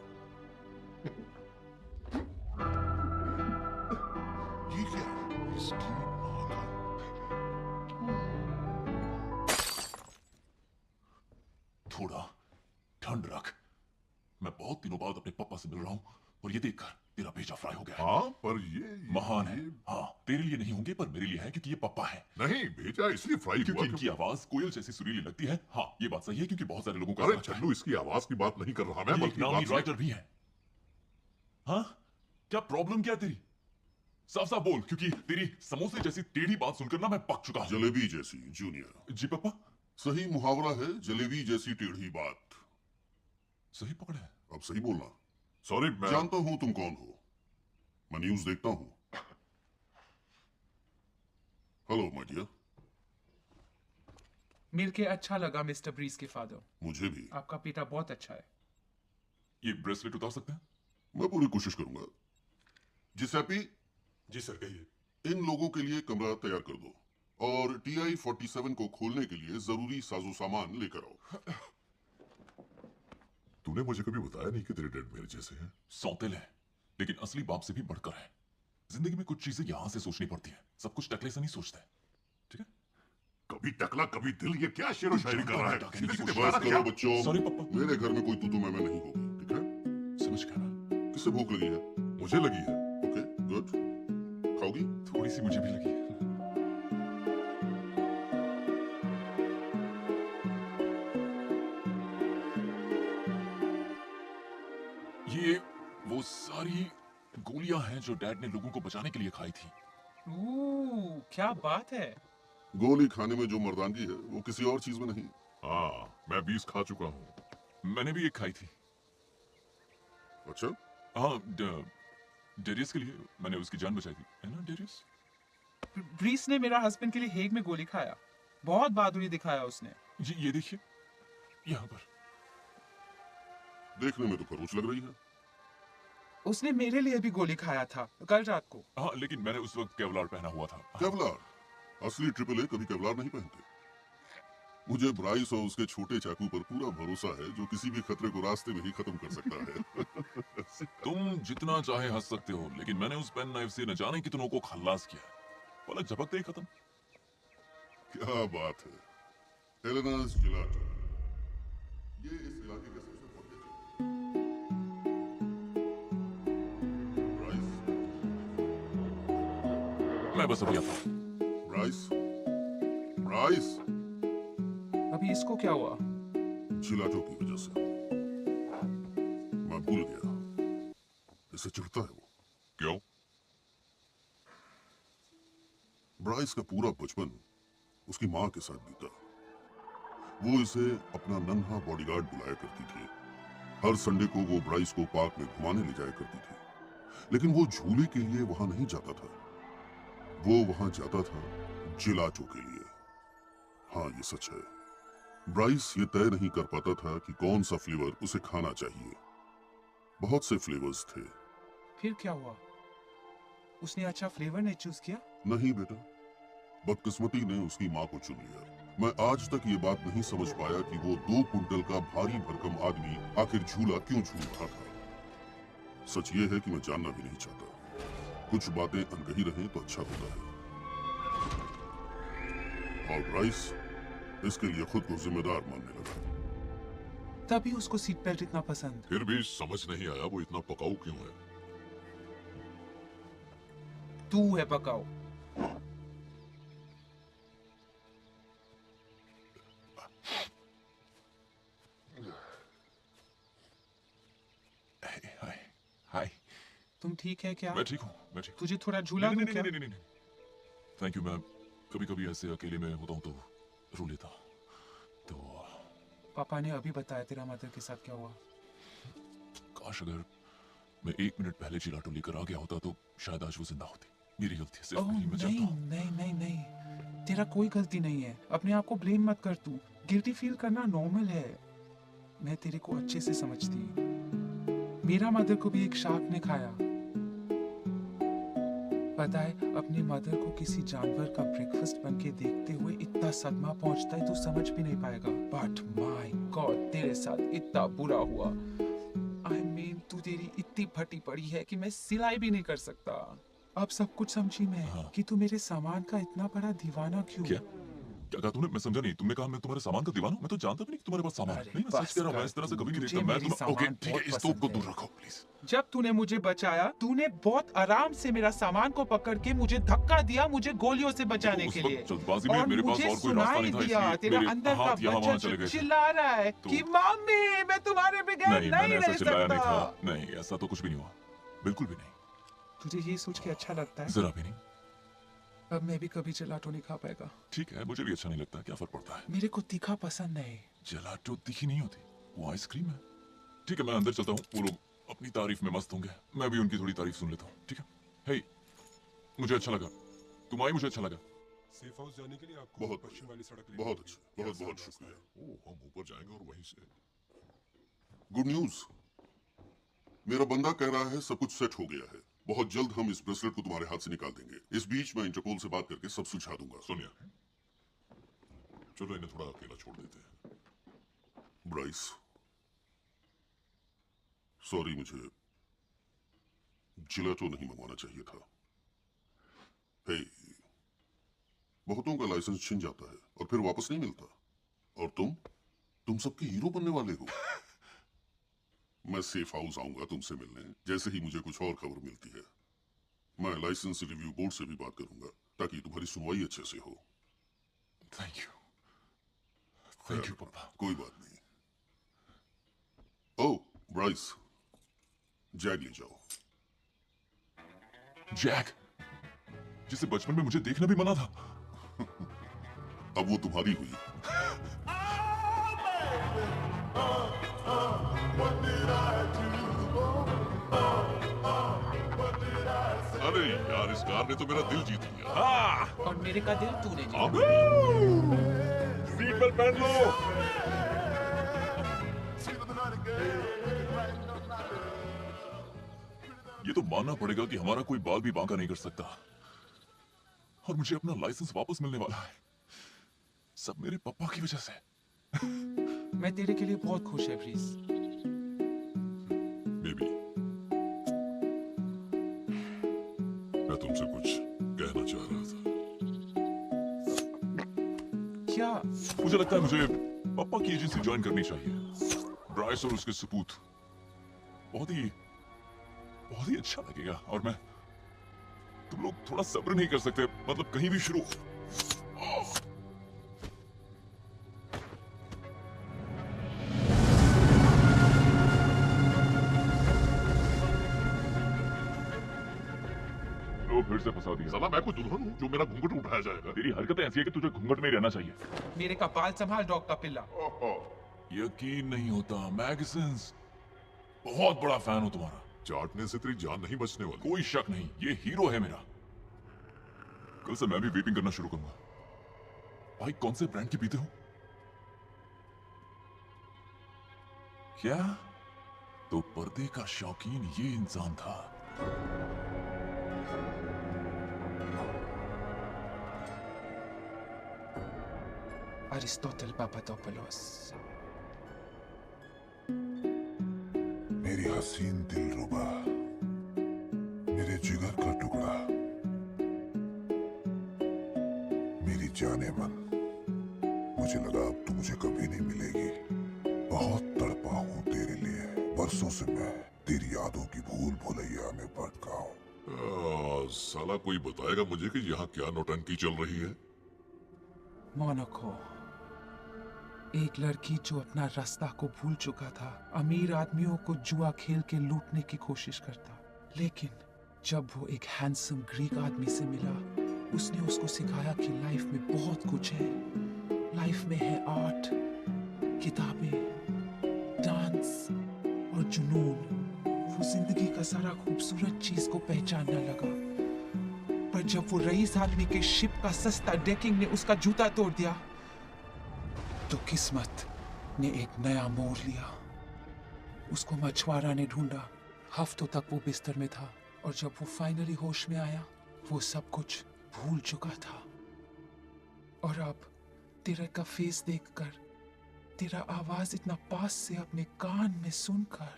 ये क्या है? इसकी मां का। थोड़ा ठंड रख। मैं बहुत दिनों बाद अपने पापा से मिल रहा हूं और ये देखकर तेरा भेजा फ्राई हो गया। हाँ, पर ये महान है। हाँ, तेरे लिए नहीं होंगे पर मेरे लिए है, क्योंकि ये पापा है। नहीं भेजा इसलिए फ्राई क्योंकि हुआ इनकी आवाज कोयल जैसी सुरीली लगती है। हाँ, ये बात सही है, क्योंकि बहुत सारे लोगों को अरे ऐसा लगता है। चन्नू, इसकी आवाज की बात नहीं कर रहा मैं, ये एक बल्कि नामी बात राइटर भी है। हाँ, क्या प्रॉब्लम क्या है तेरी? साफ साफ बोल, क्योंकि तेरी समोसे जैसी टेढ़ी बात सुनकर ना मैं पक चुका हूं। जलेबी जैसी जूनियर। जी पापा। सही मुहावरा है, जलेबी जैसी टेढ़ी बात। सही पकड़े। अब सही बोलना। सॉरी मैं जानता हूं तुम कौन हो। मैं न्यूज देखता हूं। Hello my dear. मिलके अच्छा लगा मिस्टर ब्रीस के फादर। मुझे भी। आपका पिता बहुत अच्छा है। ये ब्रेसलेट उतार सकते हैं? मैं पूरी कोशिश करूंगा। जिसैपी, जी सर कहिए। इन लोगों के लिए कमरा तैयार कर दो और TI-47 को खोलने के लिए जरूरी साजो सामान लेकर आओ। तूने मुझे कभी बताया नहीं कि तेरे डैड मेरे जैसे हैं। सौतेल है, लेकिन असली बाप से भी बढ़कर है। जिंदगी में कुछ चीजें यहां से सोचनी पड़ती हैं। सब कुछ टकले से नहीं सोचते। ठीक है? कभी टकला कभी दिल, ये क्या शेरो शायरी कर रहा है? कहने की सीधे कोशिश बात बस करो बच्चों। सॉरी पापा। मेरे घर में कोई तू मैं नहीं होगी, ठीक है? समझ गया मैं। किसे भूख लगी है? मुझे लगी है। Okay, good. खाओगी? थोड़ी सी मुझे भी लगी है। ये वो सारी गोलियां हैं जो डैड ने लोगों को बचाने के लिए खाई थी। क्या बात है। गोली खाने में जो मर्दानगी है वो किसी और चीज में नहीं। हाँ, मैं 20 खा चुका हूँ। मैंने भी एक खाई थी। अच्छा? हाँ, डेरियस के लिए मैंने उसकी जान बचाई थी, है ना डेरियस? ब्रीस ने मेरा हस्बैंड के लिए हेग में गोली खाया। बहुत बहादुरी दिखाया उसने। जी ये देखिए, यहाँ पर। देखने में तो खरोच लग रही है। उसने मेरे लिए भी गोली खाया था कल रात को। हाँ, लेकिन मैंने उस वक्त केवलार पहना हुआ था। हाँ। केवलार? असली ट्रिपल ए कभी केवलार नहीं पहनते। मुझे ब्राइस और उसके छोटे चाकू पर पूरा भरोसा है, जो किसी भी खतरे को रास्ते में ही खत्म कर सकता है। तुम जितना चाहे हंस सकते हो, लेकिन मैंने उस पेन नाइफ से न जाने कितनों को खल्लास किया। पलक झपकते ही खत्म। क्या बात है। एलेनास जिलाटो, ये इस इलाके के सबसे बड़े ब्राइस। मैं बस अभी आता हूँ। Bryce, Bryce. अभी इसको क्या हुआ? जिलाटो की वजह से। मैं भूल गया, इसे चिढ़ता है वो। क्यों? ब्राइस का पूरा बचपन उसकी मां के साथ बीता। वो इसे अपना नन्हा बॉडीगार्ड बुलाया करती थी। हर संडे को वो ब्राइस को पार्क में घुमाने ले जाया करती थी, लेकिन वो झूले के लिए वहां नहीं जाता था। वो वहां जाता था जिलाटो के लिए। हाँ, ये सच है। ब्राइस ये तय नहीं कर पाता था कि कौन सा फ्लेवर उसे खाना चाहिए। बहुत से फ्लेवर्स थे। फिर क्या हुआ? उसने अच्छा फ्लेवर नहीं चूज किया? नहीं बेटा, बदकिस्मती ने उसकी माँ को चुन लिया। मैं आज तक ये बात नहीं समझ पाया कि वो 2 कुंटल का भारी भरकम आदमी आखिर झूला क्यों झूल रहा था। सच ये है कि मैं जानना भी नहीं चाहता। कुछ बातें अनकही रहें तो अच्छा होता है। और ब्राइस इसके लिए खुद को जिम्मेदार मानने लगा। तभी उसको सीट बेल्ट इतना पसंद। फिर भी समझ नहीं आया वो इतना पकाऊ क्यों है। तू है पकाओ। तुम ठीक है क्या? मैं ठीक हूँ, मैं ठीक हूँ। तुझे थोड़ा झूला दूं क्या? नहीं। Thank you. मैं कभी-कभी ऐसे अकेले में होता हूँ तो रो लेता हूँ। तो पापा ने अभी बताया तेरा मदर के साथ क्या हुआ। काश अगर मैं 1 मिनट पहले चिलाटो लेकर आ गया होता तो शायद आज वो जिंदा होती। मेरी गलती है, सिर्फ ओह मेरी। मैं जानता हूँ। नहीं, तेरा कोई गलती नहीं है। अपने आप को ब्लेम मत कर तू। गिल्टी फील करना नॉर्मल है। मैं तेरे को अच्छे से समझती। मेरा मदर को भी एक शार्क ने खाया। पता है, अपने मदर को किसी जानवर का ब्रेकफास्ट बन के देखते हुए इतना सदमा पहुंचता है, तू समझ भी नहीं पाएगा। बट माय गॉड, तेरे साथ इतना बुरा हुआ। आई मीन, तू तेरी इतनी फटी पड़ी है कि मैं सिलाई भी नहीं कर सकता। अब सब कुछ समझी मैं कि तू मेरे सामान का इतना बड़ा दीवाना क्यों। क्या कहा तूने? मैं समझा नहीं। तुमने कहा मैं तुम्हारे सामान का दीवाना हूँ? मैं तो जानता भी नहीं कि तुम्हारे पास सामान है। नहीं, मैं सच कह रहा हूँ। मैं इस तरह से कभी नहीं देखता। मैं तुम्हें ओके, ठीक है, इस तोप को दूर रखो प्लीज। जब तूने मुझे बचाया, तूने बहुत आराम से मेरा सामान को पकड़ के मुझे धक्का दिया, मुझे गोलियों से बचाने के लिए। जल्दबाजी में मेरे पास और कोई रास्ता नहीं था, इसलिए तेरा मेरे अंदर का हाथ यहाँ वहाँ चले बच्चा गए थे। चिल्ला रहा है कि मम्मी, मैं तुम्हारे बगैर नहीं, मैंने नहीं ऐसा रह चिल्लाया नहीं सकता। था। नहीं, ऐसा तो कुछ भी नहीं हुआ, बिल्कुल भी नहीं। तुझे ये सोच के अच्छा लगता है? जरा भी नहीं। अब मैं भी कभी जलाटो नहीं खा पाएगा। ठीक है, मुझे भी अच्छा नहीं लगता। क्या फर्क पड़ता है? मेरे को तीखा पसंद है। जलाटो तीखी नहीं होती, वो आइसक्रीम है। ठीक है, मैं अंदर चलता हूँ। वो लोग अपनी तारीफ में मस्त होंगे, मैं भी उनकी थोड़ी तारीफ सुन लेता हूँ। ठीक है? हे, मुझे अच्छा लगा। तुम आई, मुझे अच्छा लगा। सेफ हाउस जाने के लिए आपको बहुत पश्चिम वाली सड़क बहुत अच्छा, बहुत शुक्रिया। ओह, हम ऊपर जाएंगे और वहीं से। गुड न्यूज, मेरा बंदा कह रहा है सब कुछ सेट हो गया है। बहुत जल्द हम इस ब्रेसलेट को तुम्हारे हाथ से निकाल देंगे। इस बीच मैं इंटरपोल से बात करके सब सुलझा दूंगा। सोनिया, चलो इन्हें थोड़ा अकेला छोड़ देते हैं। ब्राइस, सॉरी, मुझे जिलेटो नहीं मंगवाना चाहिए था। हे, बहुतों का लाइसेंस छिन जाता है और फिर वापस नहीं मिलता, और तुम सबके हीरो बनने वाले हो। मैं सेफ हाउस आऊंगा तुमसे मिलने, जैसे ही मुझे कुछ और खबर मिलती है। मैं लाइसेंस रिव्यू बोर्ड से भी बात करूंगा ताकि तुम्हारी सुनवाई अच्छे से हो। थैंक यू पापा। कोई बात नहीं। ओह ब्राइस, जैग ले जाओ। जैक, जिसे बचपन में मुझे देखना भी मना था। अब वो तुम्हारी हुई। अरे यार, इस कार ने तो मेरा दिल जीत लिया। और मेरे का दिल तूने जीता। सीट बेल्ट पहन लो। ये तो मानना पड़ेगा कि हमारा कोई बाल भी बांका नहीं कर सकता, और मुझे अपना लाइसेंस वापस मिलने वाला है, सब मेरे पापा की वजह से। मैं तेरे के लिए बहुत खुश है ब्रीस। बेबी, मैं तुमसे कुछ कहना चाह रहा था। क्या? मुझे लगता है मुझे पापा की एजेंसी ज्वाइन करनी चाहिए। ब्राइस और उसके सपूत बहुत ही अच्छा लगेगा, और तुम लोग थोड़ा सब्र नहीं कर सकते? मतलब कहीं भी शुरू। फिर से फंसा दिया। साला मैं कोई दुल्हन हूँ जो मेरा घूंघट उठाया जाएगा? तेरी हरकतें ऐसी है कि तुझे घूंघट में ही रहना चाहिए। मेरे का बाल संभाल डॉग का पिल्ला। यकीन नहीं होता, मैगजीन्स बहुत बड़ा फैन हूं तुम्हारा। चाटने से तेरी जान नहीं बचने वाली। कोई शक नहीं, ये हीरो है मेरा। कल से मैं भी वेपिंग करना शुरू करूंगा। भाई, कौन से ब्रांड की पीते हो? क्या? तो पर्दे का शौकीन ये इंसान था। अरिस्टोटल पापादोपोलोस। मेरी हसीन दिलरुबा, मेरे जिगर का टुकड़ा, मेरी जाने मन, मुझे लगा अब तू मुझे कभी नहीं मिलेगी। बहुत तड़पा हूं तेरे लिए। बरसों से मैं तेरी यादों की भूल भुलैया में भटका हूं। साला कोई बताएगा मुझे कि यहाँ क्या नौटंकी चल रही है? मोनाको, एक लड़की जो अपना रास्ता को भूल चुका था, अमीर आदमियों को जुआ खेल के लूटने की कोशिश करता, लेकिन जब वो एक हैंडसम ग्रीक आदमी से मिला, उसने उसको सिखाया कि लाइफ में बहुत कुछ है। लाइफ में है आर्ट, किताबें, डांस और जुनून। वो जिंदगी का सारा खूबसूरत चीज को पहचानने लगा। पर जब वो रईस आदमी के शिप का सस्ता डेकिंग ने उसका जूता तोड़ दिया, तो किस्मत ने एक नया मोड़ लिया। उसको मछुआरा ने ढूंढा। हफ्तों तक वो बिस्तर में था, और जब वो फाइनली होश में आया, वो सब कुछ भूल चुका था। और अब तेरा का फेस देखकर, तेरा आवाज इतना पास से अपने कान में सुनकर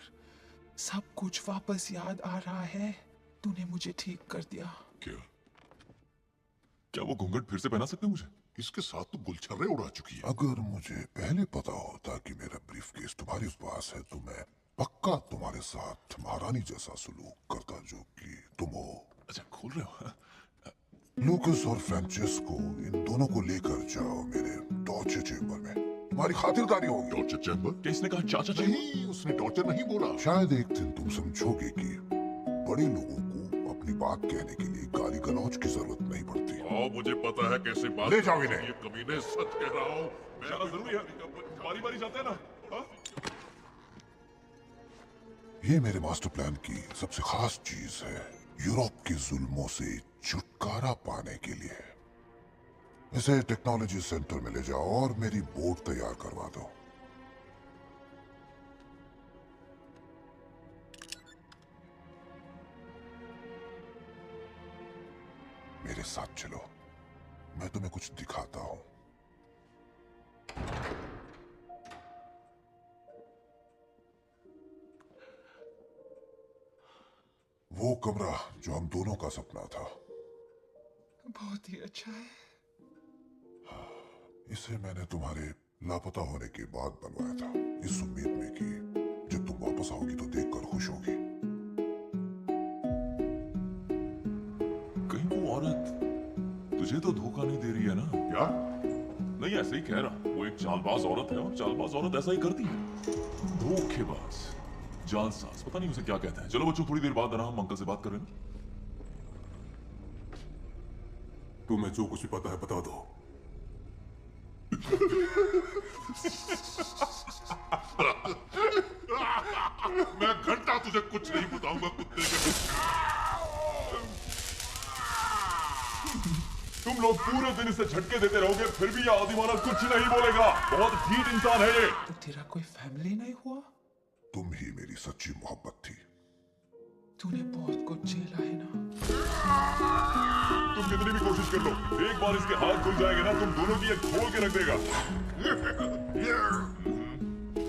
सब कुछ वापस याद आ रहा है। तूने मुझे ठीक कर दिया। क्या वो घूंघट फिर से पहना सकते हैं मुझे? इसके साथ तो गुलछर्रे उड़ा चुकी है। अगर मुझे पहले पता होता कि मेरा ब्रीफकेस तुम्हारे पास है, तो मैं पक्का तुम्हारे साथ महारानी जैसा सलूक करता, जो कि तुम हो। अच्छा, खोल रहे हो? लूकस और फ्रांचेस्को, इन दोनों को लेकर जाओ मेरे टॉर्चर चेंबर में। तुम्हारी खातिरदारी होगी। Torture chamber? किसने कहा चाचा चेंबर? नहीं, उसने टॉर्चर नहीं बोला। शायद एक दिन तुम समझोगे कि बड़े लोगों को अपनी बात कहने के लिए गाली गलौज की जरूरत नहीं पड़ती। मुझे पता है कैसे बात। ले जाओ इन्हें। ये कमीने सच कह रहा हूँ। जाना जरूरी है। बारी बारी जाते हैं ना। हा? ये मेरे मास्टर प्लान की सबसे खास चीज है। यूरोप के जुल्मों से छुटकारा पाने के लिए इसे टेक्नोलॉजी सेंटर में ले जाओ और मेरी बोट तैयार करवा दो। मेरे साथ चलो, मैं तुम्हें कुछ दिखाता हूं। वो कमरा जो हम दोनों का सपना था। बहुत ही अच्छा है। इसे मैंने तुम्हारे लापता होने के बाद बनवाया था, इस उम्मीद में कि जब तुम वापस आओगी तो देखकर खुश होगी। कहीं वो औरत तुझे तो धोखा नहीं दे रही है ना? क्या? नहीं, ऐसे ही कह रहा। वो एक चालबाज औरत है, और चालबाज औरत ऐसा ही करती है। धोखेबाज, जालसाज, पता नहीं उसे क्या कहते हैं। चलो बच्चों, थोड़ी देर बाद हम अंकल से बात करें। तुम्हें जो कुछ भी पता है बता दो। मैं घंटा तुझे कुछ नहीं बताऊंगा, कुत्ते के। तुम लोग पूरे दिन इसे झटके देते रहोगे, फिर भी यह आदिमानव कुछ नहीं बोलेगा। बहुत ठीक इंसान है ये। तो तेरा कोई फैमिली नहीं हुआ? तुम ही मेरी सच्ची मोहब्बत थी। तूने बहुत कुछ झेला है ना। तुम कितनी भी कोशिश कर लो, एक बार इसके हाथ खुल जाएंगे ना, तुम दोनों की एक खोल के रख देगा।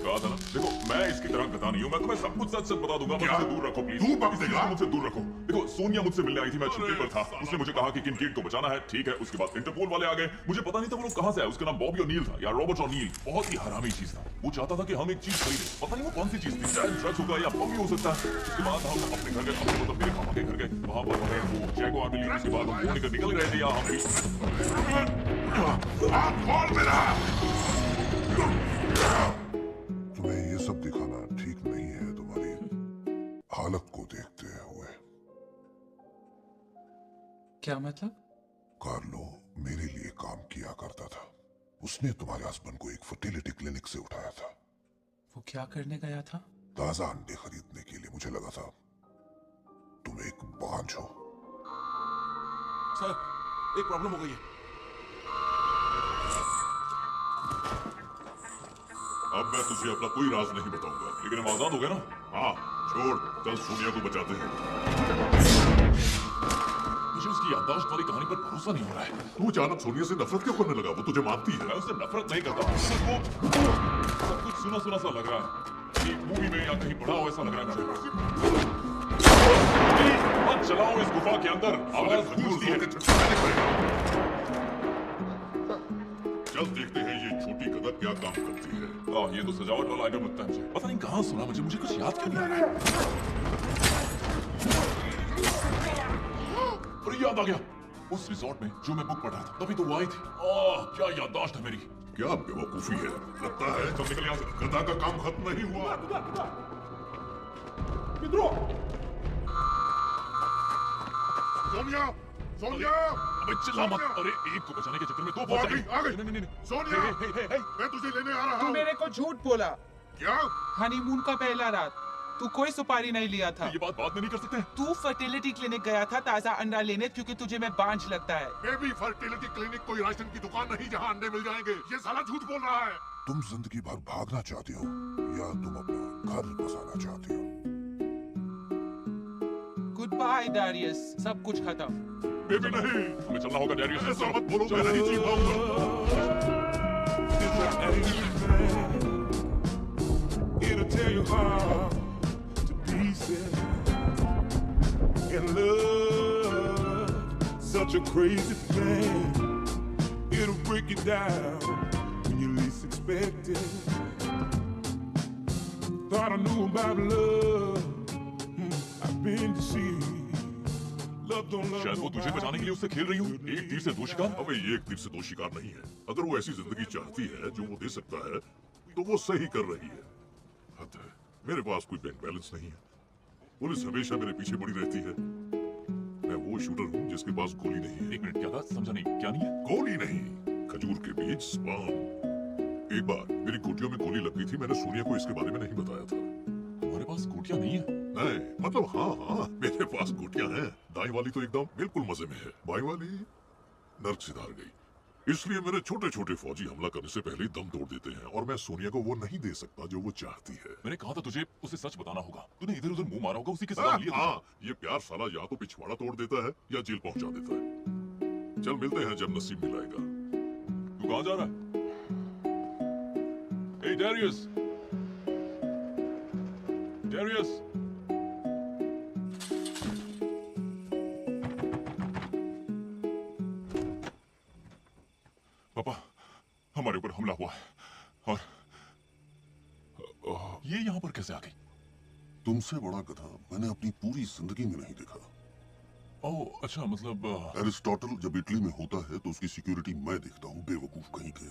कहा था ना, देखो मैं इसकी तरह गधा नहीं हूँ। मैं तुम्हें सब कुछ सच सच बता दूंगा। मुझसे दूर रखो प्लीज। मुझसे दूर रखो। देखो, सोनिया मुझसे मिलने आई थी, मैं छुट्टी पर था। उसने मुझे कहा कि किनकेट को बचाना है। ठीक है, उसके बाद इंटरपोल वाले आ गए। मुझे पता नहीं था वो लोग कहाँ से आए। उसका नाम बॉबी ओ'नील था, या रॉबर्ट ओ'नील। बहुत ही हरामी चीज था। वो चाहता था कि हम एक चीज खरीदें, पता नहीं वो कौन सी चीज थी। शायद ड्रग्स होगा या बम भी हो सकता है। उसके बाद हम अपने घर गए, अपने मतलब मेरे पापा के घर गए। वहां पर हमें वो जैगुआर मिली। उसके बाद हम वो निकल रहे थे, या हम तुम्हें ये सब दिखाना ठीक नहीं है, तुम्हारी हालत को देखते हुए। क्या मतलब? कार्लो मेरे लिए काम किया करता था। उसने तुम्हारे हस्बैंड को एक फर्टिलिटी क्लिनिक से उठाया था। वो क्या करने गया था? ताजा अंडे खरीदने के लिए। मुझे लगा था तुम एक बांझ हो। सर, एक प्रॉब्लम हो गई है। अब मैं तुझे अपना कोई राज नहीं बताऊंगा। लेकिन हम आजाद हो गए ना। हाँ, छोड़, चल सोनिया को बचाते हैं। मुझे उसकी याददाश्त वाली कहानी पर भरोसा नहीं हो रहा है। तू अचानक सोनिया से नफरत क्यों करने लगा? वो तुझे मानती है। मैं उससे नफरत नहीं करता। सब कुछ सुना सुना सा लग रहा है। एक मूवी में या कहीं पढ़ा हो ऐसा लग रहा है मुझे। मत चलाओ इस गुफा के अंदर, आवाज गूंजती है। चल देखते हैं ये छोटी गदर क्या काम करती है। ये तो सजावट वाला आइटम लगता है मुझे। पता नहीं कहाँ सुना मुझे कुछ याद क्यों नहीं आ रहा है। अरे याद आ गया, उस रिजॉर्ट में जो मैं बुक पढ़ रहा था, तभी तो वो आई थी। क्या याददाश्त है मेरी। क्या बेवकूफी है। लगता है चल निकल यहाँ से। गदा का काम खत्म नहीं हुआ। सोनिया, सोनिया, अबे चिल्ला मत। अरे एक को बचाने के चक्कर में दो वो आ पहुंच गई, आ गई। नहीं नहीं नहीं सोनिया, हे। मैं तुझे लेने आ रहा तू हूँ। मेरे को झूठ बोला। क्या? हनीमून का पहला रात तू कोई सुपारी नहीं लिया था। ये बात बाद में नहीं कर सकते। तू फर्टिलिटी क्लिनिक गया था ताजा अंडा लेने क्योंकि तुझे मैं बांझ लगता है। बेबी फर्टिलिटी क्लिनिक कोई राशन की दुकान नहीं जहाँ अंडे मिल जाएंगे। ये साला झूठ बोल रहा है। तुम जिंदगी भर भागना चाहते हो या तुम अपना घर बसाना चाहते हो? गुड बाय डैरियस, सब कुछ खत्म। बेबी नहीं, हमें चलना होगा डैरियस। ऐसा मत बोलो, मैं नहीं जी पाऊंगा। It'll tear your heart to pieces. And love, such a crazy thing. It'll break you down when you least expect it. Thought I knew about love. I've been deceived. Love don't love शायद वो तुझे बचाने के लिए उससे खेल रही हूँ। एक तीर से दो शिकार। अबे ये एक तीर से दो शिकार नहीं है। अगर वो ऐसी जिंदगी चाहती है जो वो दे सकता है तो वो सही कर रही है। हद है, मेरे पास कोई बैंक बैलेंस नहीं है। पुलिस हमेशा मेरे पीछे पड़ी रहती है। मैं वो शूटर हूँ जिसके पास गोली नहीं है। एक मिनट, क्या था? समझा नहीं। क्या नहीं है? गोली नहीं, खजूर के बीज, स्पाम। एक बार मेरी गोटियों में गोली लग गई थी। मैंने सोनिया को इसके बारे में नहीं बताया था। तुम्हारे पास गोटियां नहीं है? नहीं, मतलब हाँ, मेरे पास गोटियां हैं। दाई वाली तो एकदम बिल्कुल मजे में है। बाई वाली नर्क से धार गई। इसलिए मेरे छोटे छोटे फौजी हमला करने से पहले ही दम तोड़ देते हैं और मैं सोनिया को वो नहीं दे सकता जो वो चाहती है। मैंने कहा था तुझे उसे सच बताना होगा। तूने इधर उधर मुंह मारा होगा, उसी की सजा मिली है तुझे। हाँ, ये प्यार साला या तो पिछवाड़ा तोड़ देता है या जेल पहुंचा देता है। चल मिलते हैं जब नसीब मिलाएगा। तू कहाँ जा रहा है? Hey Darius! Darius! पापा, हमारे ऊपर हमला हुआ है और ये यहाँ पर कैसे आ गई? तुमसे बड़ा गधा मैंने अपनी पूरी जिंदगी में नहीं देखा। ओह अच्छा, मतलब एरिस्टोटल जब इटली में होता है तो उसकी सिक्योरिटी मैं देखता हूँ, बेवकूफ कहीं के।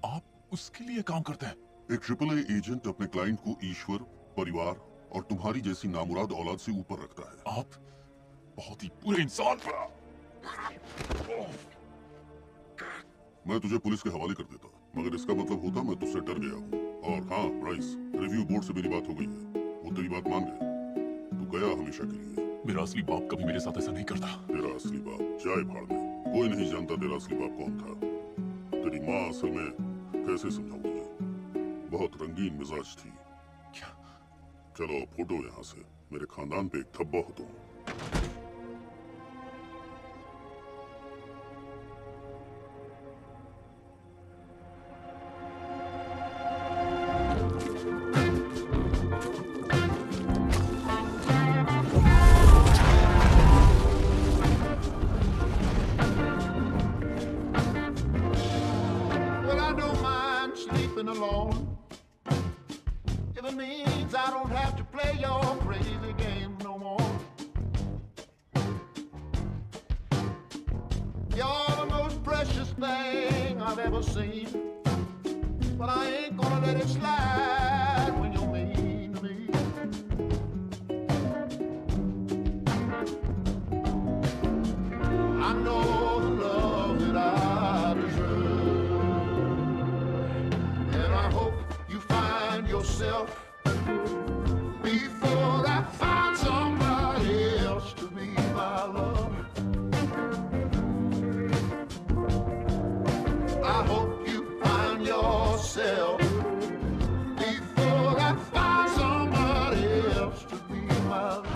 आप उसके लिए काम करते हैं? एक AAA एजेंट अपने क्लाइंट को ईश्वर, परिवार और तुम्हारी जैसी नामुराद औलाद से ऊपर रखता है। आप बहुत ही बुरे इंसान। मैं तुझे पुलिस के हवाले कर देता, मगर इसका मतलब होता मैं तुझसे डर गया हूँ। और हाँ राइस, रिव्यू बोर्ड से मेरी बात हो गई है, वो तेरी बात मान गए। तू गया हमेशा के लिए। मेरा असली बाप कभी मेरे साथ ऐसा नहीं करता। तेरा असली बाप जाए भाड़ में, कोई नहीं जानता तेरा असली बाप कौन था। तेरी माँ असल में कैसे समझाऊं तुझे, बहुत रंगीन मिजाज थी। क्या? चलो फोटो यहाँ से, मेरे खानदान पे एक धब्बा हो तुम। Well, I don't mind sleeping alone if it means I don't have to play your crazy game no more. You're the most precious thing I've ever seen, but I ain't gonna let it slide when you're mean to me. I know the love that I deserve, and I hope you find yourself before I find somebody else to be my love. I hope you find yourself before I find somebody else to be my love.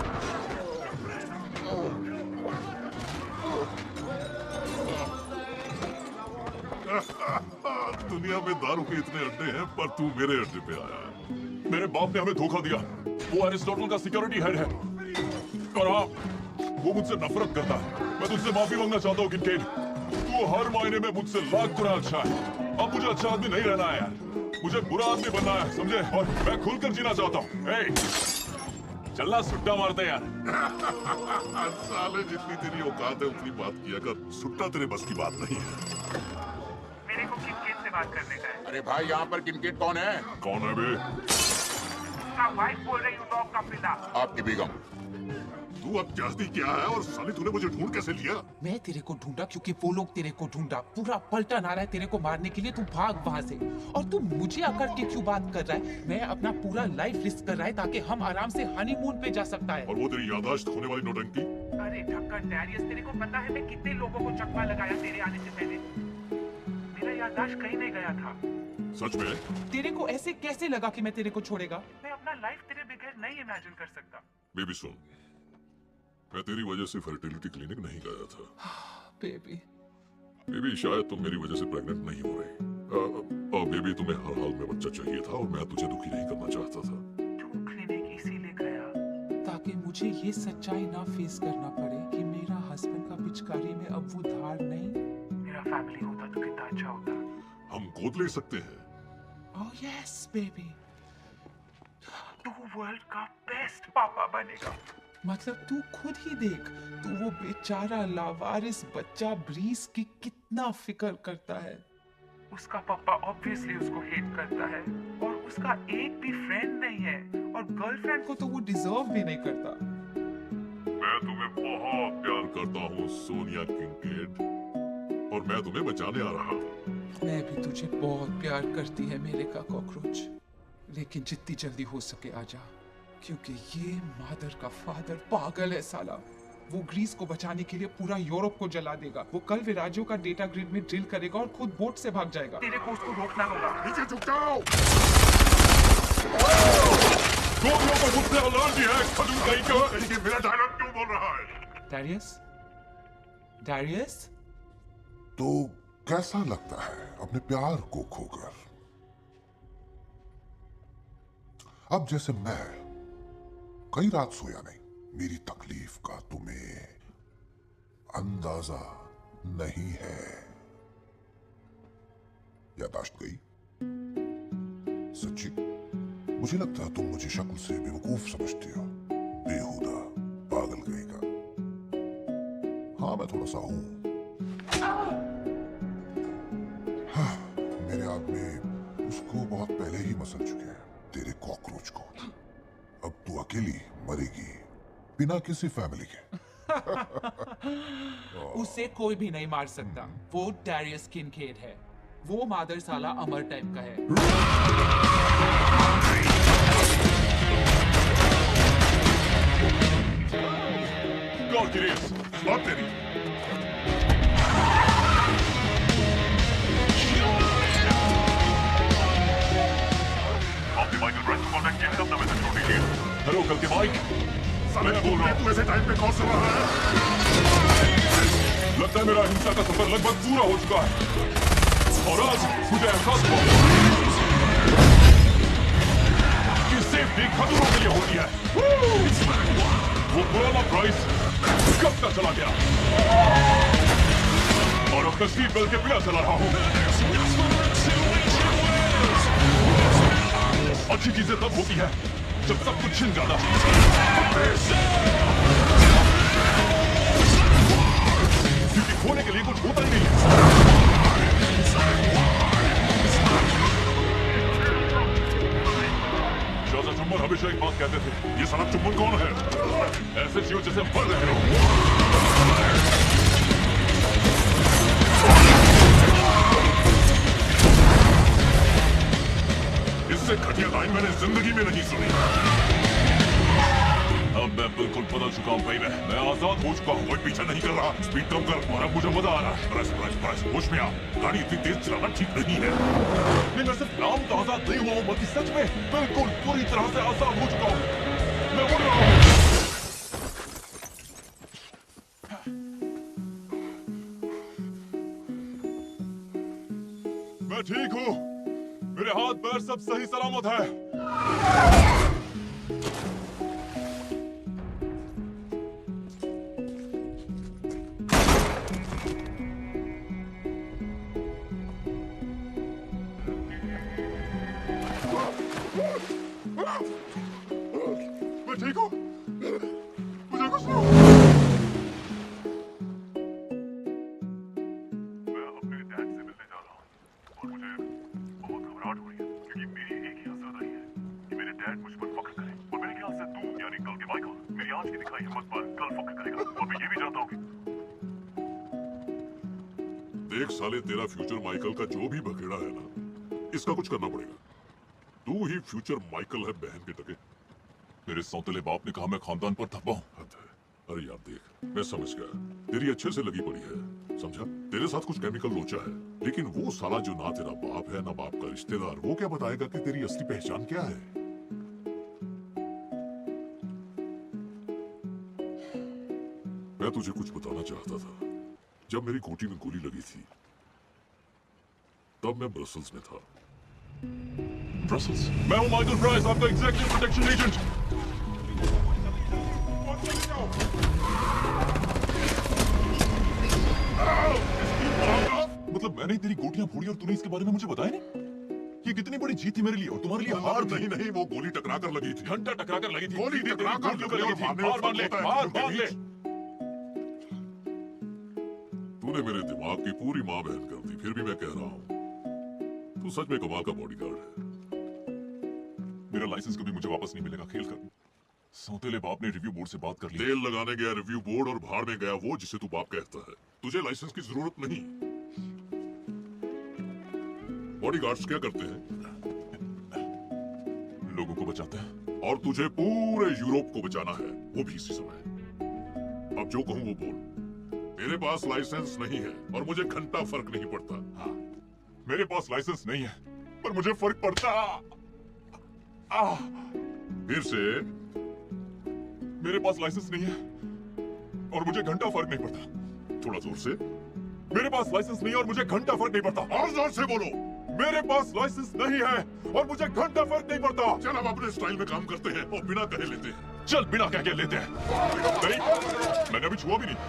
दुनिया में दारू के इतने अड्डे हैं पर तू मेरे अड्डे पे आया है। मेरे बाप ने हमें धोखा दिया। वो एरिस्टोटल का सिक्योरिटी हेड है और हाँ, वो मुझसे नफरत करता है। मैं तुझसे माफी मांगना चाहता हूँ किनकेड। तू हर मायने में मुझसे लाख गुना अच्छा है। अब मुझे अच्छा आदमी नहीं रहना है यार, मुझे बुरा आदमी बनना है, समझे? और मैं खुलकर जीना चाहता हूँ। चलना सुट्टा मारते यार। साले जितनी तेरी औकात है उतनी बात किया कर, सुट्टा तेरे बस की बात नहीं है। मेरे को किनकेट से बात करने का है। अरे भाई यहाँ पर किनकेट कौन है? कौन है बे? उसका वाइफ बोल रही हूँ, डॉग का पिता। आपकी बेगम। तू अब जल्दी क्या है और साले तूने मुझे ढूंढ कैसे लिया? मैं तेरे को ढूंढा क्योंकि वो लोग तेरे को ढूंढा। पूरा पलटन आ रहा है तेरे को मारने के लिए, तू भाग वहाँ से। और तू मुझे आकर के क्यों बात कर रहा है? मैं अपना पूरा लाइफ रिस्क कर रहा है ताकि हम आराम से हनीमून पे जा सकता है। और वो तेरी याददाश्त खोने वाली नौटंकी? अरे ढक्कन डैरियस, तेरे को पता है मैं कितने लोगों को चकमा लगाया तेरे आने से पहले? मेरा याददाश्त कहीं नहीं गया था। सच में? तेरे को ऐसे कैसे लगा कि मैं तेरे को छोड़ेगा? मैं अपना लाइफ तेरे बगैर नहीं इमेजिन कर सकता। बेबी सुन, मैं तेरी वजह से फर्टिलिटी क्लिनिक नहीं गया था। बेबी बेबी शायद तुम मेरी वजह से प्रेग्नेंट नहीं हो रही। और बेबी तुम्हें हर हाल में बच्चा चाहिए था और मैं तुझे दुखी नहीं करना चाहता था। तू क्लिनिक इसीलिए गया ताकि मुझे ये सच्चाई ना फेस करना पड़े कि मेरा हस्बैंड का पिचकारी में अब वो धार नहीं। मेरा फैमिली होता तो कितना अच्छा होता। हम गोद ले सकते हैं। ओह यस बेबी, तू वर्ल्ड का बेस्ट पापा बनेगा। मतलब तू खुद ही देख, तू वो बेचारा लावारिस बच्चा ब्रीस की कितना फिक्र करता है। उसका पापा ऑब्वियसली उसको हेट करता है और उसका एक भी फ्रेंड नहीं है और गर्लफ्रेंड को तो वो डिजर्व भी नहीं करता। मैं तुम्हें बहुत प्यार करता हूँ सोनिया किंकेड, और मैं तुम्हें बचाने आ रहा हूँ। मैं भी तुझे बहुत प्यार करती है मेरे का कॉकरोच, लेकिन जितनी जल्दी हो सके आ जा, क्योंकि ये मादर का फादर पागल है साला। वो ग्रीस को बचाने के लिए पूरा यूरोप को जला देगा। वो कल विराजियो का डेटा ग्रिड में ड्रिल करेगा और खुद बोट से भाग जाएगा। तेरे को उसको रोकना होगा। नीचे झुक जाओ। गोलियों को मुझसे अलार्म दिया है, खजूर कहीं का। ये मेरा डायलॉग क्यों बोल रहा है? डैरियस, डैरियस, तो कैसा लगता है अपने प्यार को खोकर? अब जैसे मैं कई रात सोया नहीं, मेरी तकलीफ का तुम्हें अंदाजा नहीं है। यादाश्त गई? सच्ची? मुझे लगता है तुम मुझे शक्ल से बेवकूफ समझती हो, बेहुदा पागल कहेगा। हाँ, मैं थोड़ा सा हूं। हाँ, मेरे आदमी उसको बहुत पहले ही मसल चुके हैं, तेरे कॉकरोच को। अब तू अकेली मरेगी बिना किसी फैमिली के। उसे कोई भी नहीं मार सकता। वो डैरियस किनकेड है। वो मादर साला अमर टाइप का है। गॉड की रेस, बात तेरी। आपने माइकल ब्राइस को कांटेक्ट किया है अपना मैसेज छोड़ दीजिए। हेलो कल के माइक, मैं बोल रहा हूँ। तू ऐसे टाइम पे कौन सा रहा है? लगता है मेरा हिंसा का सफर लगभग पूरा हो चुका है और आज मुझे एहसास हुआ कि सेफ्टी खतरों के लिए होती है। वो पुराना प्राइस कब तक चला गया और अब तक सीट बेल्ट के बिना चला रहा हूँ। अच्छी चीजें तब होती है जब सब कुछ छिन जाना। क्योंकि खोने के लिए कुछ होता ही नहीं है। शाजा चुम्बन हमेशा एक बात कहते थे, ये साला चुम्बन कौन है? ऐसे जियो जैसे मर रहे हो। इससे घटिया लाइन मैंने जिंदगी में नहीं सुनी। अब मैं बिल्कुल बदल चुका हूँ भाई। मैं आजाद हो चुका हूँ, कोई पीछे नहीं कर रहा। स्पीड कम कर और अब मुझे मजा आ रहा है। प्रेस प्रेस प्रेस, होश में आ। गाड़ी इतनी तेज चलाना ठीक नहीं है। नहीं, मैं सिर्फ नाम तो आजाद नहीं हुआ हूँ, बल्कि सच में बिल्कुल पूरी तरह से आजाद हो चुका हूँ। मैं उड़ रहा हूँ। मैं ठीक हूँ, मेरे हाथ पैर सब सही सलामत है। मैं ठीक हूँ, मुझे कुछ नहीं हुआ। मैं अपने डैड से मिलने जा रहा हूँ और मुझे बहुत घबराहट हो रही है क्योंकि मेरी एक ही आजादाई है कि मेरे डैड मुझ पर फख्र करें और मेरे ख्याल से तू यानी कल के माइकल मेरी तेरी आज की दिखाई हिम्मत पर कल फक करेगा। और मैं ये भी जानता हूँ कि देख साले, तेरा फ्यूचर माइकल का जो भी बखेड़ा है ना, इसका कुछ करना पड़ेगा। तू ही फ्यूचर माइकल है, बहन के टके। मेरे सौतेले बाप ने कहा मैं खानदान पर धब्बा हूँ। हद है। अरे यार देख, मैं समझ गया, तेरी अच्छे से लगी पड़ी है, समझा? तेरे साथ कुछ केमिकल लोचा है, लेकिन वो साला जो ना तेरा बाप है ना बाप का रिश्तेदार, वो क्या बताएगा कि तेरी असली पहचान क्या है? मैं तुझे कुछ बताना चाहता था। जब मेरी गोटी में गोली लगी थी, तब मैं ब्रसल्स में था। ब्रसल्स? मैं हूँ माइकल प्राइस, आपका एग्जीक्यूटिव प्रोटेक्शन एजेंट। मतलब मैंने तेरी गोटियां फोड़ी और तूने इसके बारे में मुझे बताया नहीं? ये कितनी बड़ी जीत थी मेरे लिए और तुम्हारे लिए हार थी। नहीं, वो गोली टकरा कर लगी थी। घंटा टकरा कर लगी थी। गोली टकरा कर लगी थी। मार मार ले, मार ले। तूने मेरे दिमाग की पूरी माँ बहन कर दी, फिर भी मैं कह रहा हूँ, तू सच में कमाल का बॉडीगार्ड है। मेरा लाइसेंस कभी मुझे वापस नहीं मिलेगा, खेल कर। सौतेले बाप ने रिव्यू बोर्ड से बात कर ली। तेल लगाने गया रिव्यू बोर्ड और भाड़ में गया वो जिसे तू बाप कहता है। तुझे लाइसेंस की जरूरत नहीं। बॉडीगार्ड्स क्या करते हैं? लोगों को बचाते हैं। और तुझे पूरे यूरोप को बचाना है, वो भी इसी समय। अब जो कहूं वो बोल। मेरे पास लाइसेंस नहीं है और मुझे घंटा फर्क नहीं पड़ता। हाँ, मेरे पास लाइसेंस नहीं है पर मुझे फर्क पड़ता। फिर से, मेरे पास लाइसेंस नहीं है और मुझे घंटा फर्क नहीं पड़ता। थोड़ा जोर से। मेरे पास लाइसेंस नहीं है और मुझे घंटा फर्क नहीं पड़ता। और जोर से बोलो। मेरे पास लाइसेंस नहीं है और मुझे घंटा फर्क नहीं पड़ता। चल अब अपने स्टाइल में काम करते हैं और बिना कहे लेते हैं। चल बिना कह के लेते हैं। नहीं, मैंने अभी छुआ भी नहीं।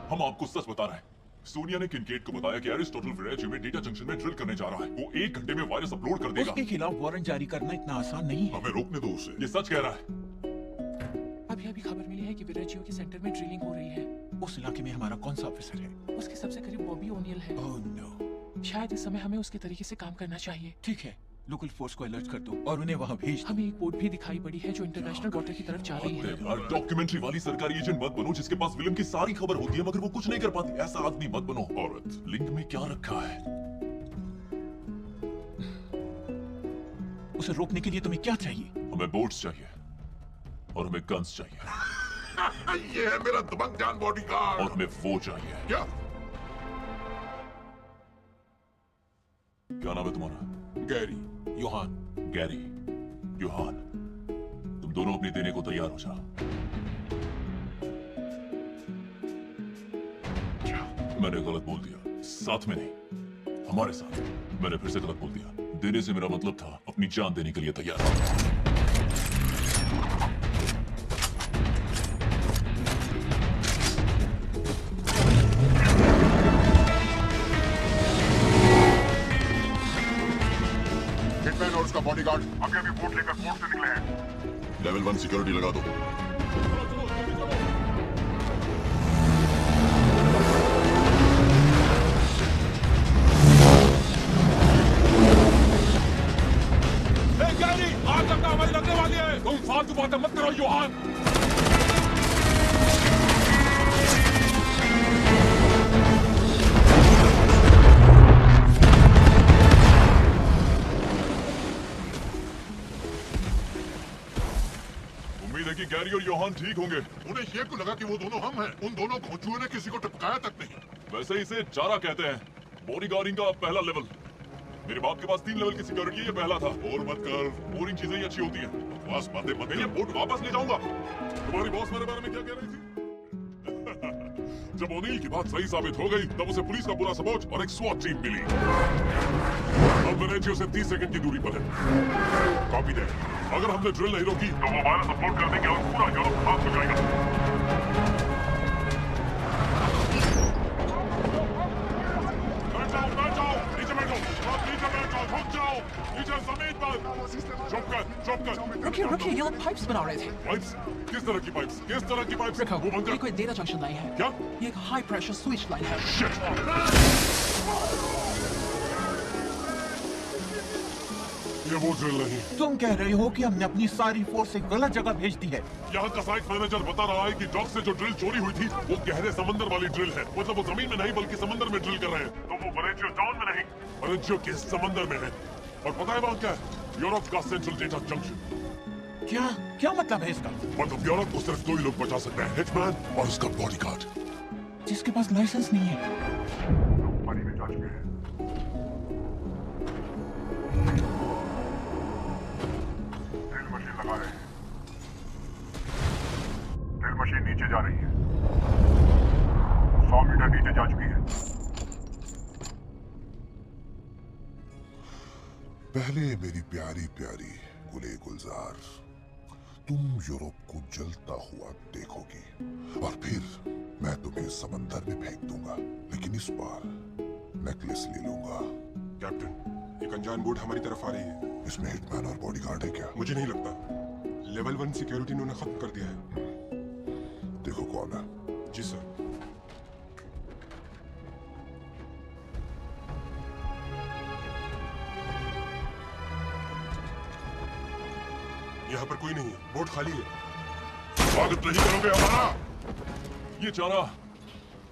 हम आपको सच बता रहे हैं। सोनिया ने किनकेट को बताया कि एरिस्टोटल विराज में डेटा जंक्शन में ड्रिल करने जा रहा है। वो 1 घंटे में वायरस अपलोड कर देगा। उसके खिलाफ वारंट जारी करना इतना आसान नहीं है। हमें रोकने दो उसे। ये सच कह रहा है। अभी खबर मिली है कि विराजियो के सेंटर में ड्रिलिंग हो रही है। उस इलाके में हमारा कौन सा ऑफिसर है? उसके सबसे करीब बॉबी ओनियल है। Oh no. शायद इस समय हमें उसके तरीके से काम करना चाहिए। ठीक है, लोकल फोर्स को अलर्ट कर दो और उन्हें वहाँ भेज दो। हमें एक बोट भी दिखाई पड़ी है जो इंटरनेशनल वाटर की तरफ जा रही है। डॉक्यूमेंट्री वाली सरकारी एजेंट मत बनो जिसके पास विलन की सारी खबर होती है मगर वो कुछ नहीं कर पाती। ऐसा आदमी मत बनो। औरत, लिंक में क्या रखा है? उसे रोकने के लिए तुम्हें क्या चाहिए? हमें बोट्स चाहिए और हमें गन्स चाहिए। ये है मेरा दबंग जान बॉडीगार्ड। और हमें वो चाहिए। क्या? क्या नाम है तुम्हारा? गैरी। योहान। गैरी, योहान, तुम दोनों अपनी देने को तैयार हो जाओ। मैंने गलत बोल दिया। साथ में नहीं, हमारे साथ। मैंने फिर से गलत बोल दिया। देने से मेरा मतलब था अपनी जान देने के लिए तैयार। हिटमैन और उसका बॉडीगार्ड अभी बोट लेकर पोर्ट से निकले हैं। लेवल 1 सिक्योरिटी लगा दो। आग लगना हमारी लगने वाली है। तुम फालतू बातें मत करो योहान। उम्मीद है कि गैरी और योहान ठीक होंगे। उन्हें ये क्यों लगा कि वो दोनों हम हैं? उन दोनों घोंचुओं ने किसी को टपकाया तक नहीं। वैसे इसे चारा कहते हैं। बॉडीगार्डिंग का पहला लेवल। मेरे बाप के पास 3 लेवल की सिक्योरिटी है, ये पहला था। और मत कर, बोरिंग चीजें ही अच्छी होती हैं। बकवास बातें मत। मैं ये बोट वापस ले जाऊंगा। तुम्हारी बॉस मेरे बारे में क्या कह रही थी? जब ओनील की बात सही साबित हो गई तब उसे पुलिस का पूरा सपोर्ट और एक स्वाट टीम मिली। अब विराजियो से 30 सेकंड की दूरी पर है। कॉपी दे। अगर हमने ड्रिल नहीं रोकी तो वो वायरस अपलोड कर देंगे और पूरा यूरोप खाक हो जाएगा। रुकिए, ये लोग पाइप्स बना रहे थे। पाइप्स? किस तरह की पाइप्स? किस तरह की पाइप्स? वो बंद ये कोई डेटा जंक्शन लाइन है। क्या? ये एक हाई प्रेशर स्विच लाइन है। ये वो ड्रिल नहीं। तुम कह रहे हो कि हमने अपनी सारी फोर्स एक गलत जगह भेज दी है। यहाँ का साइट मैनेजर बता रहा है कि डॉक से जो ड्रिल चोरी हुई थी वो गहरे समंदर वाली ड्रिल है। मतलब वो जमीन में नहीं बल्कि समंदर में ड्रिल कर रहे हैं। तो वो बरेजियो टाउन में नहीं, बरेजियो के समंदर में है। और पता है वहाँ क्या है? यूरोप का सेंट्रल डेटा जंक्शन। क्या मतलब है इसका? मतलब यूरोप को सिर्फ 2 ही लोग बचा सकते हैं, हिटमैन और उसका बॉडीगार्ड, जिसके पास लाइसेंस नहीं है। पानी में जा चुके हैं। ड्रिल मशीन लगा रहे हैं। ड्रिल मशीन नीचे जा रही है, 100 मीटर नीचे जा चुकी है। पहले मेरी प्यारी प्यारी गुले गुलजार, तुम यूरोप को जलता हुआ देखोगी और फिर मैं तुम्हें समंदर में फेंक दूंगा। लेकिन इस बार नेकलेस ले लूंगा। कैप्टन, एक अनजान बोट हमारी तरफ आ रही है। इसमें हिटमैन और बॉडीगार्ड है क्या? मुझे नहीं लगता। लेवल 1 सिक्योरिटी उन्होंने खत्म कर दिया है। देखो कौन है। जी सर। यहाँ पर कोई नहीं है, बोट खाली है। स्वागत नहीं करोगे हमारा? ये चारा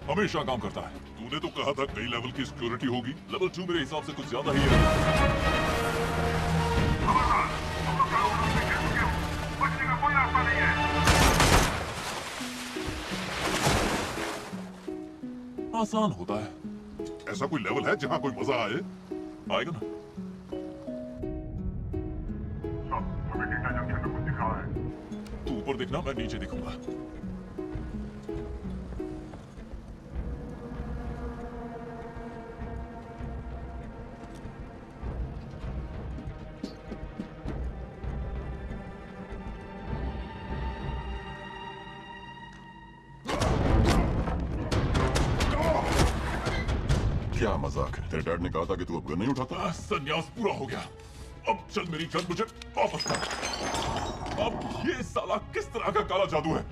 हमेशा काम करता है। तूने तो कहा था कई लेवल की सिक्योरिटी होगी। लेवल 2 मेरे हिसाब से कुछ ज्यादा ही है। आसान होता है। ऐसा कोई लेवल है जहाँ कोई मजा आए? आएगा ना। तू ऊपर देखना, मैं नीचे देखूंगा। क्या मजाक है? तेरे डैड ने कहा था कि तू अब गन नहीं उठाता। संन्यास पूरा हो गया। अब चल मेरी गन मुझे वापस कर। अब ये साला किस तरह का काला जादू है?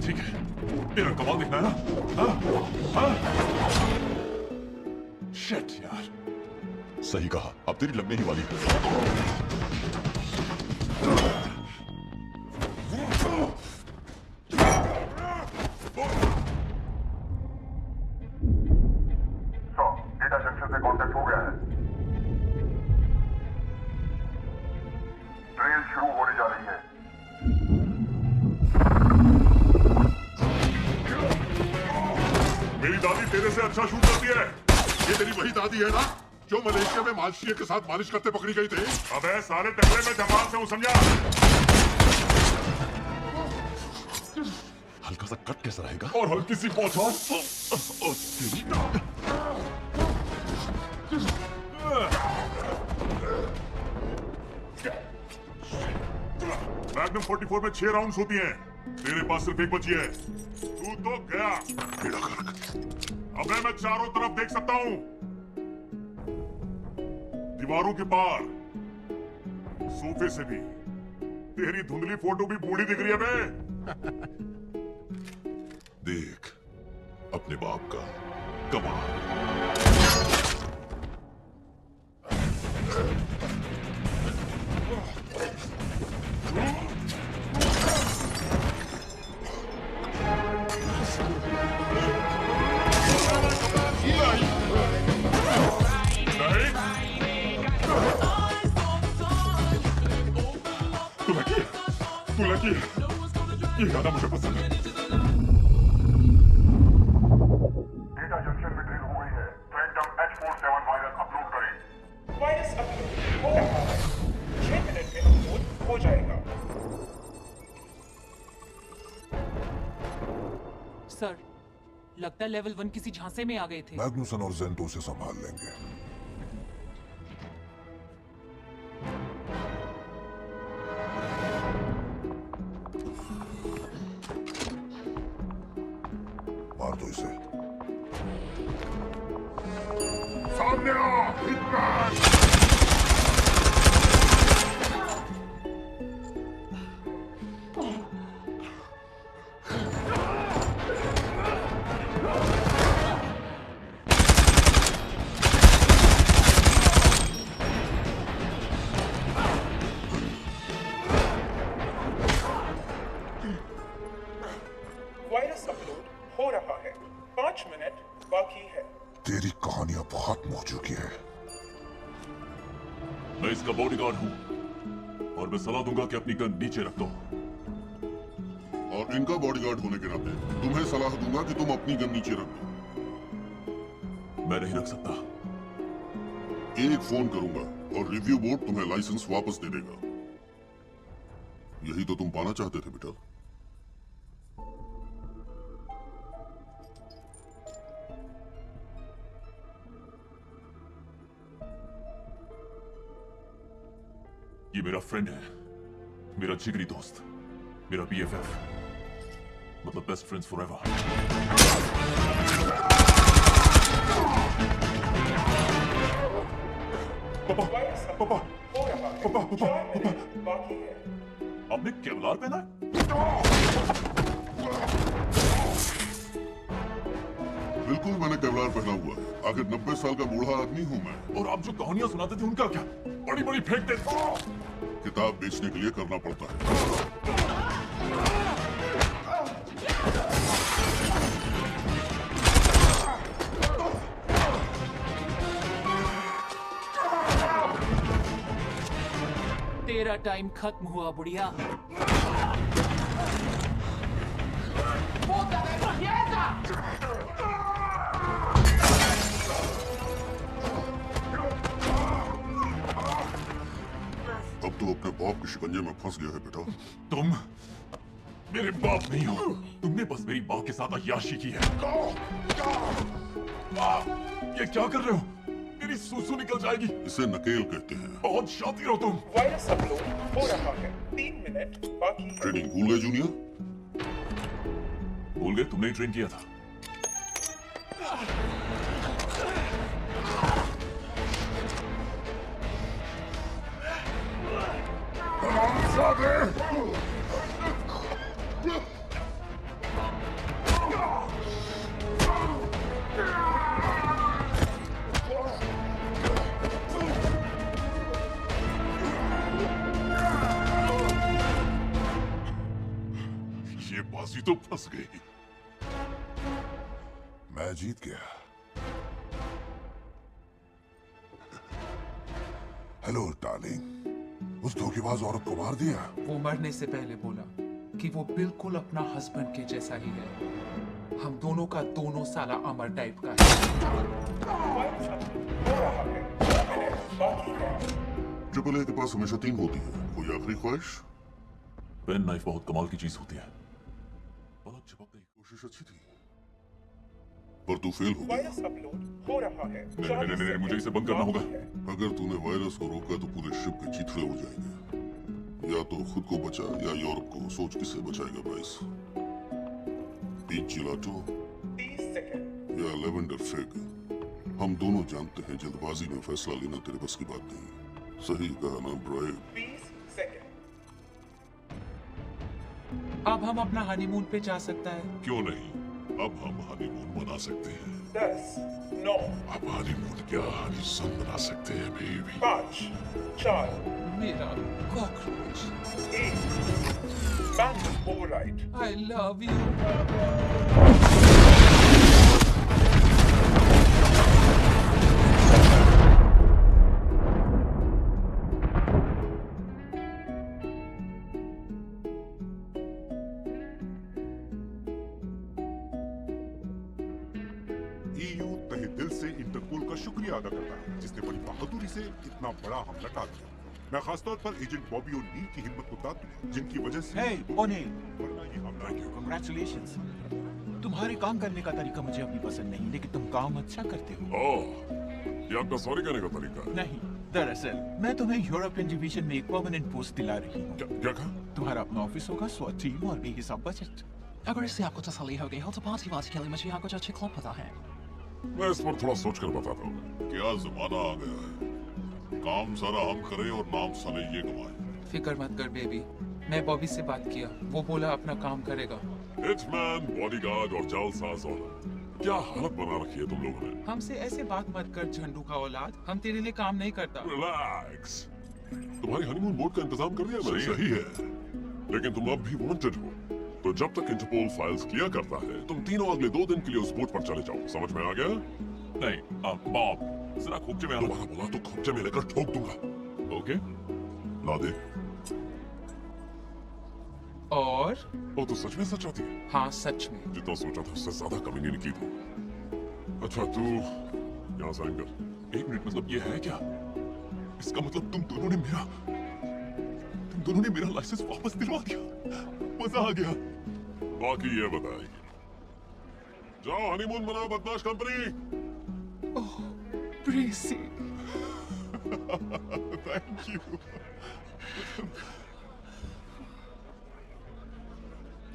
ठीक है, मेरा कमाल दिखना है ना? हाँ? शिट यार। सही कहा, अब तेरी लगने ही वाली है। डेटा जंक्शन से कांटेक्ट हो गया है। ट्रेल शुरू होने जा रही है। मेरी दादी तेरे से अच्छा शूट करती है। ये तेरी वही दादी है ना जो मलेशिया में मालशिया के साथ मालिश करते पकड़ी गई थी? अबे सारे टकले में जमाल से हूँ, समझा? हल्का सा कट कैसा रहेगा? और हल्की सी पहुंचा। मैग्नम 44 में 6 राउंड्स होती हैं। तेरे पास सिर्फ एक बची है। तू तो गया। अबे मैं चारों तरफ देख सकता हूँ, दीवारों के पार, सोफे से भी। तेरी धुंधली फोटो भी बूढ़ी दिख रही है बे। देख अपने बाप का कमाल। तू लकी है। ये गाना मुझे पसंद है। डेटा जंक्शन में ड्रिल हो गई है। ट्रैकडाउन H47 वायरस अपलोड करें। वायरस अपलोड हो रहा है। 6 मिनट में अपलोड हो जाएगा। सर, लगता है लेवल 1 किसी झांसे में आ गए थे। मैग्नुसन और जेंटो से संभाल लेंगे। मार दो इसे। सामने आ, हिटमैन! वायरस अपलोड हो रहा है। 5 मिनट बाकी है। तेरी कहानी अब खत्म हो चुकी है। मैं इसका बॉडीगार्ड हूँ और मैं सलाह दूंगा कि अपनी गन नीचे रख दो। और इनका बॉडीगार्ड होने के नाते तुम्हें सलाह दूंगा कि तुम अपनी गन नीचे रख दो। मैं नहीं रख सकता। एक फोन करूंगा और रिव्यू बोर्ड तुम्हें लाइसेंस वापस दे देगा। यही तो तुम पाना चाहते थे बेटा। ये मेरा फ्रेंड है, मेरा जिगरी दोस्त, मेरा BFF, मतलब बेस्ट फ्रेंड्स फॉरएवर। पापा, पापा, पापा, पापा, बाकी है। आपने केवलार पहना है? बिल्कुल मैंने केवलार पहना हुआ है। आखिर 90 साल का बूढ़ा आदमी हूं मैं। और आप जो कहानियां सुनाते थे उनका क्या? बड़ी बड़ी फेंक दे। किताब बेचने के लिए करना पड़ता है। तेरा टाइम खत्म हुआ बुढ़िया। अब तो अपने बाप के शिकंजे में फंस गया है बेटा। तुम मेरे बाप नहीं हो। तुमने बस मेरी माँ के साथ अय्याशी की है। ये क्या कर रहे हो? मेरी सूसू निकल जाएगी। इसे नकेल कहते हैं। बहुत शातिर हो तुम। वायरस अपलोड हो रहा है। 3 मिनट बाकी है। ट्रेनिंग भूल गए जूनियर? भूल गए? तुमने ही ट्रेन किया था। ये बाजी तो फंस गई। मैं जीत गया। हेलो डार्लिंग, उस धोखेबाज औरत को मार दिया? वो मरने से पहले बोला कि वो बिल्कुल अपना हस्बैंड के जैसा ही है। हम दोनों का दोनों साला अमर टाइप का है। ट्रिपल ए के पास हमेशा 3 होती है। कोई आखिरी ख्वाहिश? पेन नाइफ बहुत कमाल की चीज होती है। पलक झपकने की कोशिश अच्छी थी, पर तू फेल हो गया। वायरस अपलोड हो रहा है। नहीं, मुझे इसे बंद करना होगा। अगर तूने वायरस को रोका तो पूरे शिप के चिथड़े उड़ जाएंगे। या तो खुद को बचा या यूरोप को। सोच किसे बचाएगा ब्राइस? पीच जिलाटो 30 सेकंड या लेवेंडर फेग? हम दोनों जानते हैं जल्दबाजी में फैसला लेना तेरे बस की बात नहीं। सही कहा ना ब्राइव? 20 सेकंड। अब हम अपना हनीमून पे जा सकता है। क्यों नहीं? अब हम हनीमून मना सकते हैं। 10 9 अब हनीमून क्या हनीसन मना सकते हैं बेबी। 5 4 मेरा cockroach 1 bank override. I love you. EU तहे दिल से इंटरपोल का शुक्रिया अदा करता है जिसने बड़ी बहादुरी से इतना बड़ा हमला टाल दिया। मैं खासतौर पर एजेंट बॉबी ओ'नील की हिम्मत को दाद दूं जिनकी वजह से Hey, O'Neill, congratulations. तुम्हारे काम करने का तरीका मुझे अभी पसंद नहीं, लेकिन तुम काम अच्छा करते हो। ये आपका सॉरी कहने का तरीका है? नहीं, दरअसल मैं तुम्हें यूरोपियन डिवीजन में एक परमानेंट पोस्ट दिला रही हूँ। क्या कहा? तुम्हारा अपना ऑफिस होगा, SWAT टीम और बेहिसाब बजट। अगर इससे आपको तसल्ली हो गई हो तो पार्टी वार्टी के लिए मुझे यहाँ कुछ अच्छे क्लब पता है। मैं इस पर थोड़ा सोच कर बताता हूँ। क्या जमाना आ गया है, काम सारा हम करें और नाम साले ये कमाए। फिक्र मत कर बेबी, मैं बॉबी से बात किया, वो बोला अपना काम करेगा। हिटमैन, बॉडीगार्ड और जालसाज और क्या हालत बना रखी है तुम लोगों ने। हमसे ऐसे बात मत कर झंडू का औलाद, हम तेरे लिए काम नहीं करता। रिलैक्स, तुम्हारी हनीमून बोट का इंतजाम कर दिया मैंने। सही है, लेकिन तुम अब भी वांटेड हो, तो जब तक इंटरपोल फाइल्स किया करता है, तुम तीनों अगले 2 दिन के लिए उस बोट पर चले जाओ। समझ में आ गया? नहीं बॉब, जरा खोपचे में दोबारा बोला तो खोपचे में लेकर ठोक दूंगा। ओके, ला दे। और ओ, तो सच में सच आती है? हाँ सच में। जितना सोचा था उससे ज्यादा कमी नहीं की थी। अच्छा तू यहाँ साइन कर। 1 मिनट, मतलब ये है क्या? इसका मतलब तुम दोनों ने मेरा लाइसेंस वापस दिलवा दिया। मजा आ गया। बाकी ये बताएगी। जाओ हनीमून मनाओ बदमाश कंपनी। ओह प्रेसी, थैंक यू।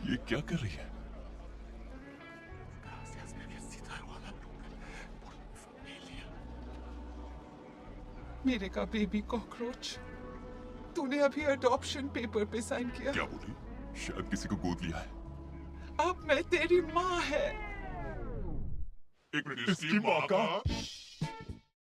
ये क्या कर रही है? मेरे का बेबी कॉकरोच, तूने अभी अडॉप्शन पेपर पे साइन किया। क्या बोली? शायद किसी को गोद लिया है। अब मैं तेरी माँ है। 1 मिनट, इसकी माँ का?